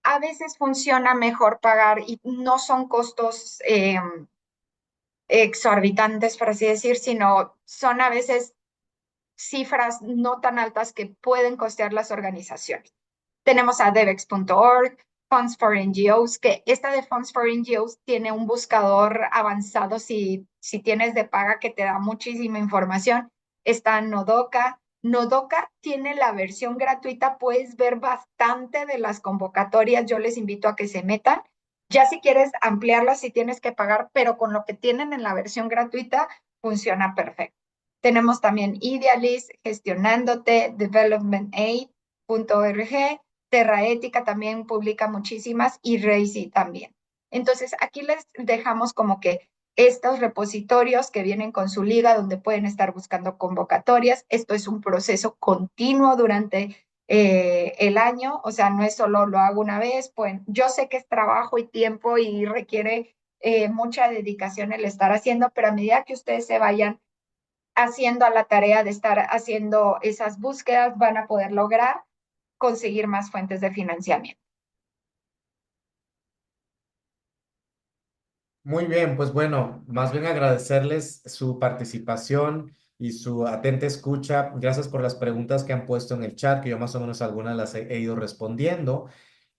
a veces funciona mejor pagar y no son costos exorbitantes, por así decir, sino son a veces cifras no tan altas que pueden costear las organizaciones. Tenemos a devex.org, Funds for NGOs, que esta de Funds for NGOs tiene un buscador avanzado si tienes de paga que te da muchísima información. Está Nodoka. Nodoka tiene la versión gratuita, puedes ver bastante de las convocatorias, yo les invito a que se metan. Ya si quieres ampliarlas, si tienes que pagar, pero con lo que tienen en la versión gratuita, funciona perfecto. Tenemos también Idealist, Gestionándote, Development.aid.org, Terraética también publica muchísimas y Racy también. Entonces, aquí les dejamos como que estos repositorios que vienen con su liga donde pueden estar buscando convocatorias. Esto es un proceso continuo durante el año, o sea, no es solo lo hago una vez, pues yo sé que es trabajo y tiempo y requiere mucha dedicación el estar haciendo, pero a medida que ustedes se vayan haciendo a la tarea de estar haciendo esas búsquedas, van a poder lograr conseguir más fuentes de financiamiento. Muy bien, pues bueno, más bien agradecerles su participación y su atenta escucha. Gracias por las preguntas que han puesto en el chat, que yo más o menos algunas las he ido respondiendo.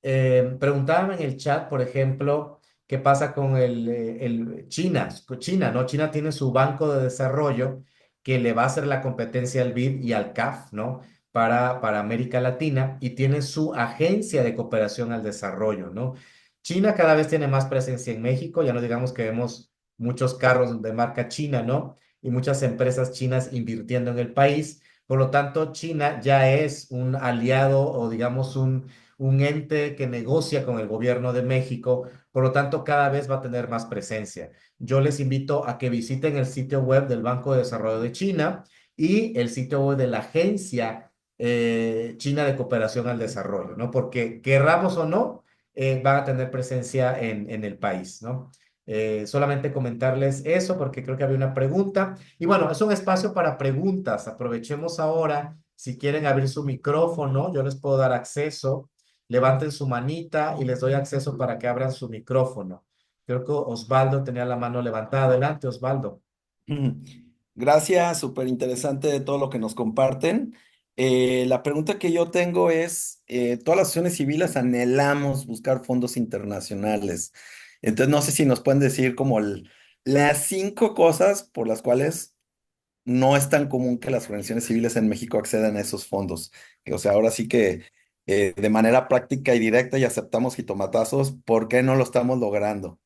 Preguntaban en el chat, por ejemplo, qué pasa con el China. China, ¿no? China tiene su banco de desarrollo que le va a hacer la competencia al BID y al CAF, ¿no? Para América Latina y tiene su agencia de cooperación al desarrollo, ¿no? China cada vez tiene más presencia en México, ya no digamos que vemos muchos carros de marca china, ¿no? Y muchas empresas chinas invirtiendo en el país. Por lo tanto, China ya es un aliado o digamos un ente que negocia con el gobierno de México, por lo tanto cada vez va a tener más presencia. Yo les invito a que visiten el sitio web del Banco de Desarrollo de China y el sitio web de la Agencia China de Cooperación al Desarrollo, ¿no? Porque querramos o no, van a tener presencia en el país, ¿no? Solamente comentarles eso porque creo que había una pregunta. Y bueno, es un espacio para preguntas. Aprovechemos ahora. Si quieren abrir su micrófono, yo les puedo dar acceso. Levanten su manita y les doy acceso para que abran su micrófono. Creo que Osvaldo tenía la mano levantada. Adelante, Osvaldo. Mm. Gracias, súper interesante todo lo que nos comparten. La pregunta que yo tengo es, todas las asociaciones civiles anhelamos buscar fondos internacionales. Entonces, no sé si nos pueden decir como las 5 cosas por las cuales no es tan común que las organizaciones civiles en México accedan a esos fondos. O sea, ahora sí que de manera práctica y directa y aceptamos jitomatazos, ¿por qué no lo estamos logrando?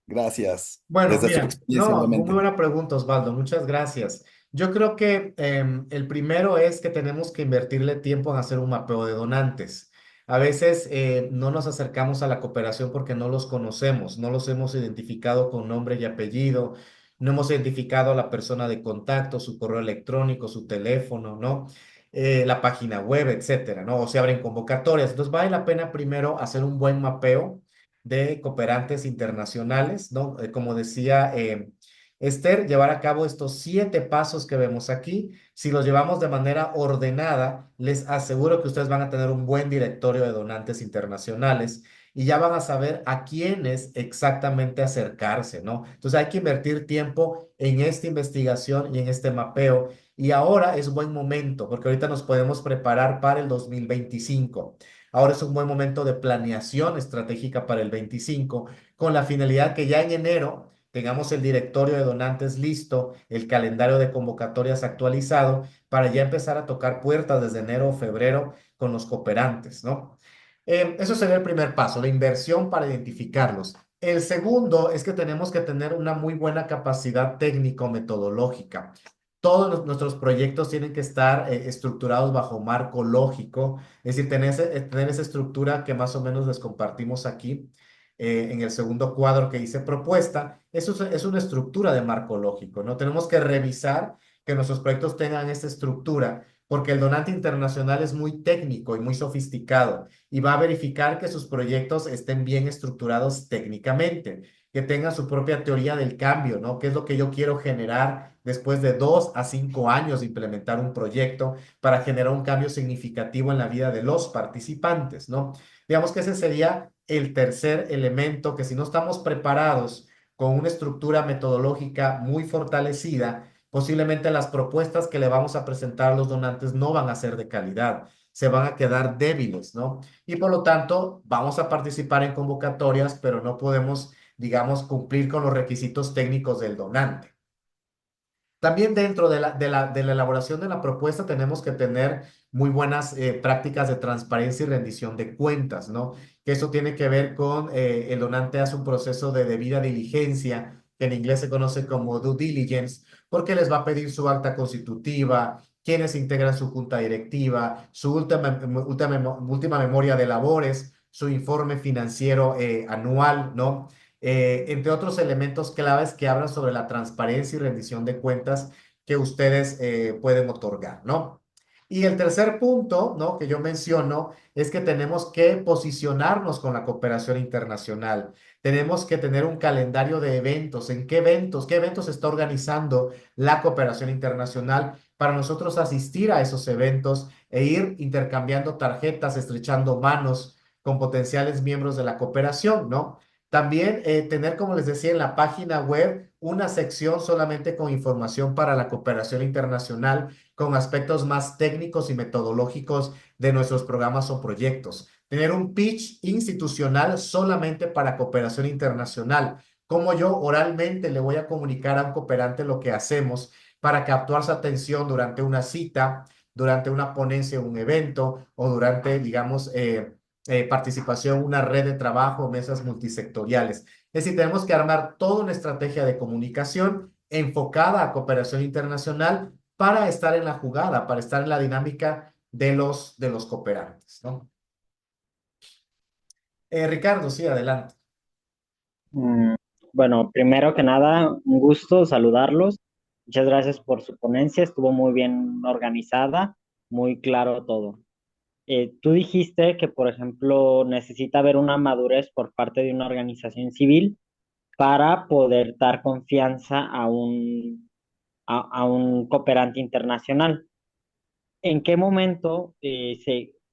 Gracias, Bueno, desde su mira, experiencia, no, muy obviamente. buena pregunta, Osvaldo. Muchas gracias. Yo creo que el primero es que tenemos que invertirle tiempo en hacer un mapeo de donantes. A veces no nos acercamos a la cooperación porque no los conocemos, no los hemos identificado con nombre y apellido, no hemos identificado a la persona de contacto, su correo electrónico, su teléfono, ¿no? La página web, etcétera, ¿no? O se abren convocatorias. Entonces vale la pena primero hacer un buen mapeo de cooperantes internacionales, ¿no? Como decía Esther, llevar a cabo estos 7 pasos que vemos aquí. Si los llevamos de manera ordenada, les aseguro que ustedes van a tener un buen directorio de donantes internacionales y ya van a saber a quiénes exactamente acercarse, ¿no? Entonces hay que invertir tiempo en esta investigación y en este mapeo. Y ahora es buen momento, porque ahorita nos podemos preparar para el 2025. Ahora es un buen momento de planeación estratégica para el 25, con la finalidad que ya en enero tengamos el directorio de donantes listo, el calendario de convocatorias actualizado, para ya empezar a tocar puertas desde enero o febrero con los cooperantes, ¿no? Eso sería el primer paso, la inversión para identificarlos. El segundo es que tenemos que tener una muy buena capacidad técnico-metodológica. Todos nuestros proyectos tienen que estar estructurados bajo marco lógico, es decir, tener esa estructura que más o menos les compartimos aquí en el segundo cuadro que dice propuesta. Eso es una estructura de marco lógico, ¿no? Tenemos que revisar que nuestros proyectos tengan esta estructura porque el donante internacional es muy técnico y muy sofisticado y va a verificar que sus proyectos estén bien estructurados técnicamente, que tengan su propia teoría del cambio, ¿no? ¿Qué es lo que yo quiero generar después de 2 a 5 años de implementar un proyecto para generar un cambio significativo en la vida de los participantes, ¿no? Digamos que ese sería el tercer elemento que si no estamos preparados con una estructura metodológica muy fortalecida, posiblemente las propuestas que le vamos a presentar a los donantes no van a ser de calidad, se van a quedar débiles, ¿no? Y por lo tanto, vamos a participar en convocatorias, pero no podemos, digamos, cumplir con los requisitos técnicos del donante. También dentro de la elaboración de la propuesta tenemos que tener muy buenas prácticas de transparencia y rendición de cuentas, ¿no? Que eso tiene que ver con el donante hace un proceso de debida diligencia, que en inglés se conoce como due diligence, porque les va a pedir su acta constitutiva, quienes integran su junta directiva, su última memoria de labores, su informe financiero anual, ¿no? Entre otros elementos claves que hablan sobre la transparencia y rendición de cuentas que ustedes pueden otorgar, ¿no? Y el tercer punto, ¿no? Que yo menciono es que tenemos que posicionarnos con la cooperación internacional. Tenemos que tener un calendario de eventos. ¿En qué eventos está organizando la cooperación internacional para nosotros asistir a esos eventos e ir intercambiando tarjetas, estrechando manos con potenciales miembros de la cooperación, ¿no? También tener, como les decía, en la página web una sección solamente con información para la cooperación internacional, con aspectos más técnicos y metodológicos de nuestros programas o proyectos. Tener un pitch institucional solamente para cooperación internacional. Como yo oralmente le voy a comunicar a un cooperante lo que hacemos para captar su atención durante una cita, durante una ponencia, un evento o durante, digamos, participación, una red de trabajo, mesas multisectoriales. Es decir, tenemos que armar toda una estrategia de comunicación enfocada a cooperación internacional para estar en la jugada, para estar en la dinámica de los cooperantes, ¿no? Ricardo, sí, adelante. Mm, Bueno, primero que nada, un gusto saludarlos. Muchas gracias por su ponencia, estuvo muy bien organizada, muy claro todo. Tú dijiste que, por ejemplo, necesita haber una madurez por parte de una organización civil para poder dar confianza a un cooperante internacional. ¿En qué momento,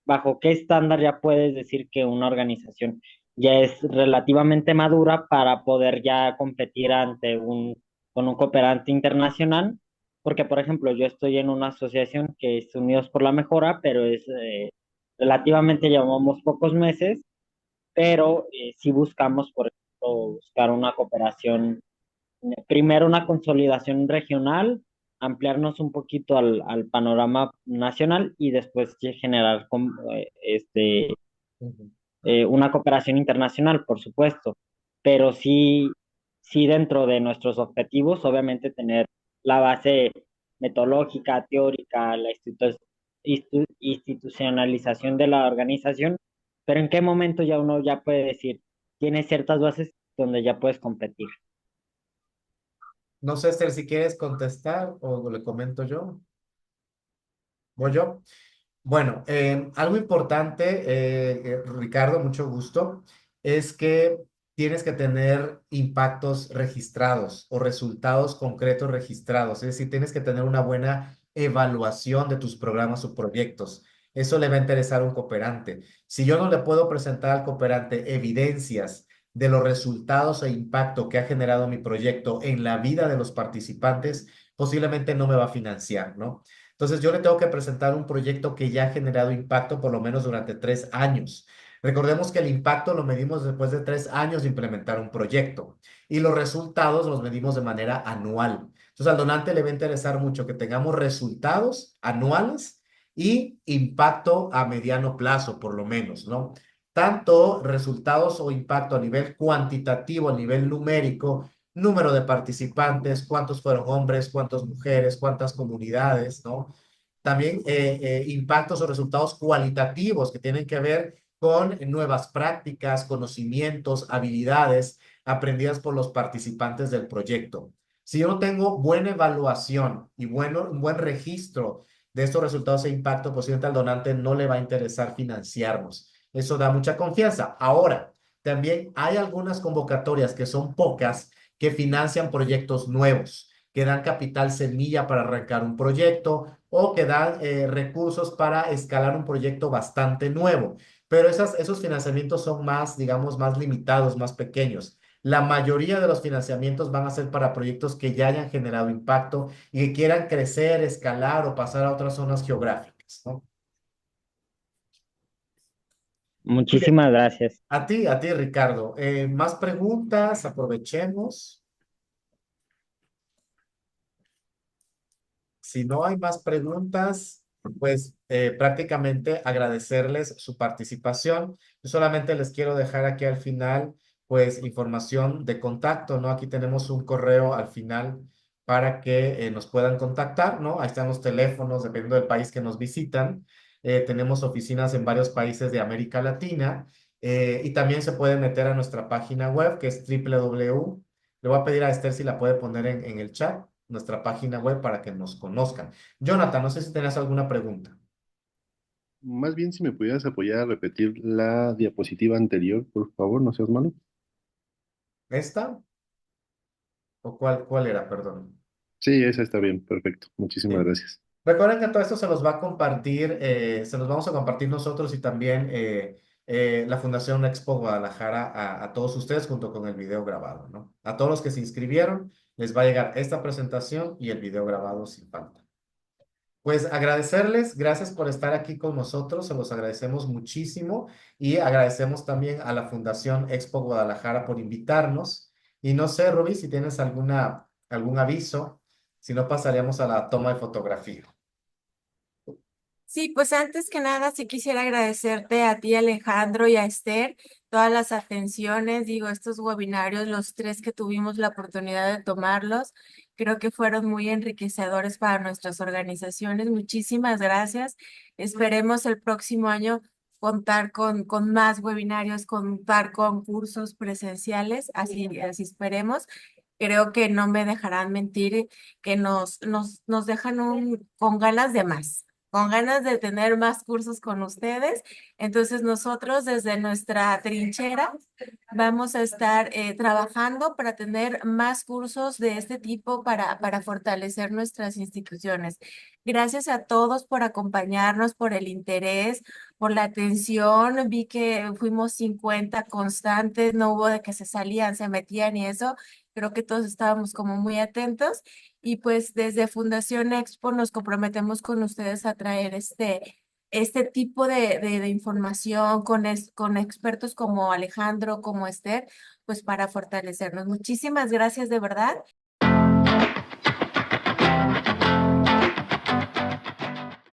bajo qué estándar ya puedes decir que una organización ya es relativamente madura para poder ya competir con un cooperante internacional? Porque, por ejemplo, yo estoy en una asociación que es Unidos por la Mejora, pero es relativamente, llevamos pocos meses, pero sí buscamos, por ejemplo, buscar una cooperación, primero una consolidación regional, ampliarnos un poquito al panorama nacional y después generar Ujú. una cooperación internacional, por supuesto, pero sí, sí dentro de nuestros objetivos, obviamente tener la base metodológica, teórica, la institucionalización de la organización, pero en qué momento ya uno ya puede decir, tiene ciertas bases donde ya puedes competir. No sé, Esther, si quieres contestar o le comento yo. ¿Voy yo? Bueno, algo importante, Ricardo, mucho gusto, es que tienes que tener impactos registrados o resultados concretos registrados. Es decir, tienes que tener una buena evaluación de tus programas o proyectos. Eso le va a interesar a un cooperante. Si yo no le puedo presentar al cooperante evidencias de los resultados e impacto que ha generado mi proyecto en la vida de los participantes, posiblemente no me va a financiar, ¿no? Entonces yo le tengo que presentar un proyecto que ya ha generado impacto por lo menos durante 3 años. Recordemos que el impacto lo medimos después de 3 años de implementar un proyecto y los resultados los medimos de manera anual. Entonces al donante le va a interesar mucho que tengamos resultados anuales y impacto a mediano plazo, por lo menos, ¿no? tanto resultados o impacto a nivel cuantitativo, a nivel numérico, número de participantes, cuántos fueron hombres, cuántas mujeres, cuántas comunidades, ¿no? También impactos o resultados cualitativos que tienen que ver con nuevas prácticas, conocimientos, habilidades aprendidas por los participantes del proyecto. Si yo no tengo buena evaluación y un buen registro de estos resultados e impacto, posiblemente al donante no le va a interesar financiarnos. Eso da mucha confianza. Ahora, también hay algunas convocatorias que son pocas que financian proyectos nuevos, que dan capital semilla para arrancar un proyecto o que dan recursos para escalar un proyecto bastante nuevo. Pero esos financiamientos son más, digamos, más limitados, más pequeños. La mayoría de los financiamientos van a ser para proyectos que ya hayan generado impacto y que quieran crecer, escalar o pasar a otras zonas geográficas, ¿no? Muy bien. Muchísimas gracias. A ti, Ricardo. Más preguntas, aprovechemos. Si no hay más preguntas, pues prácticamente agradecerles su participación. Yo solamente les quiero dejar aquí al final, pues, información de contacto, ¿no? Aquí tenemos un correo al final para que nos puedan contactar, ¿no? Ahí están los teléfonos, dependiendo del país que nos visitan. Tenemos oficinas en varios países de América Latina y también se pueden meter a nuestra página web, que es www. Le voy a pedir a Esther si la puede poner en el chat nuestra página web para que nos conozcan. Jonathan, no sé si tenías alguna pregunta. Más bien, si me pudieras apoyar a repetir la diapositiva anterior, por favor, no seas malo. ¿Esta? ¿O cuál era? Perdón. Sí, esa está bien, perfecto. Muchísimas Sí. gracias. Recuerden que todo esto se los va a compartir, se los vamos a compartir nosotros y también la Fundación Expo Guadalajara a todos ustedes junto con el video grabado, ¿no? A todos los que se inscribieron les va a llegar esta presentación y el video grabado sin falta. Pues agradecerles, gracias por estar aquí con nosotros, se los agradecemos muchísimo y agradecemos también a la Fundación Expo Guadalajara por invitarnos. Y no sé, Rubí, si tienes algún aviso, si no pasaríamos a la toma de fotografía. Sí, pues antes que nada, sí quisiera agradecerte a ti, Alejandro, y a Esther, todas las atenciones, digo, estos webinarios, los tres que tuvimos la oportunidad de tomarlos, creo que fueron muy enriquecedores para nuestras organizaciones. Muchísimas gracias. Esperemos el próximo año contar con más webinarios, contar con cursos presenciales, así esperemos. Creo que no me dejarán mentir, que nos dejan con ganas de más, con ganas de tener más cursos con ustedes. Entonces nosotros desde nuestra trinchera vamos a estar trabajando para tener más cursos de este tipo para fortalecer nuestras instituciones. Gracias a todos por acompañarnos, por el interés, por la atención. Vi que fuimos 50 constantes, no hubo de que se salían, se metían y eso. Creo que todos estábamos como muy atentos. Y pues desde Fundación Expo nos comprometemos con ustedes a traer este tipo de información con expertos como Alejandro, como Esther, pues para fortalecernos. Muchísimas gracias de verdad.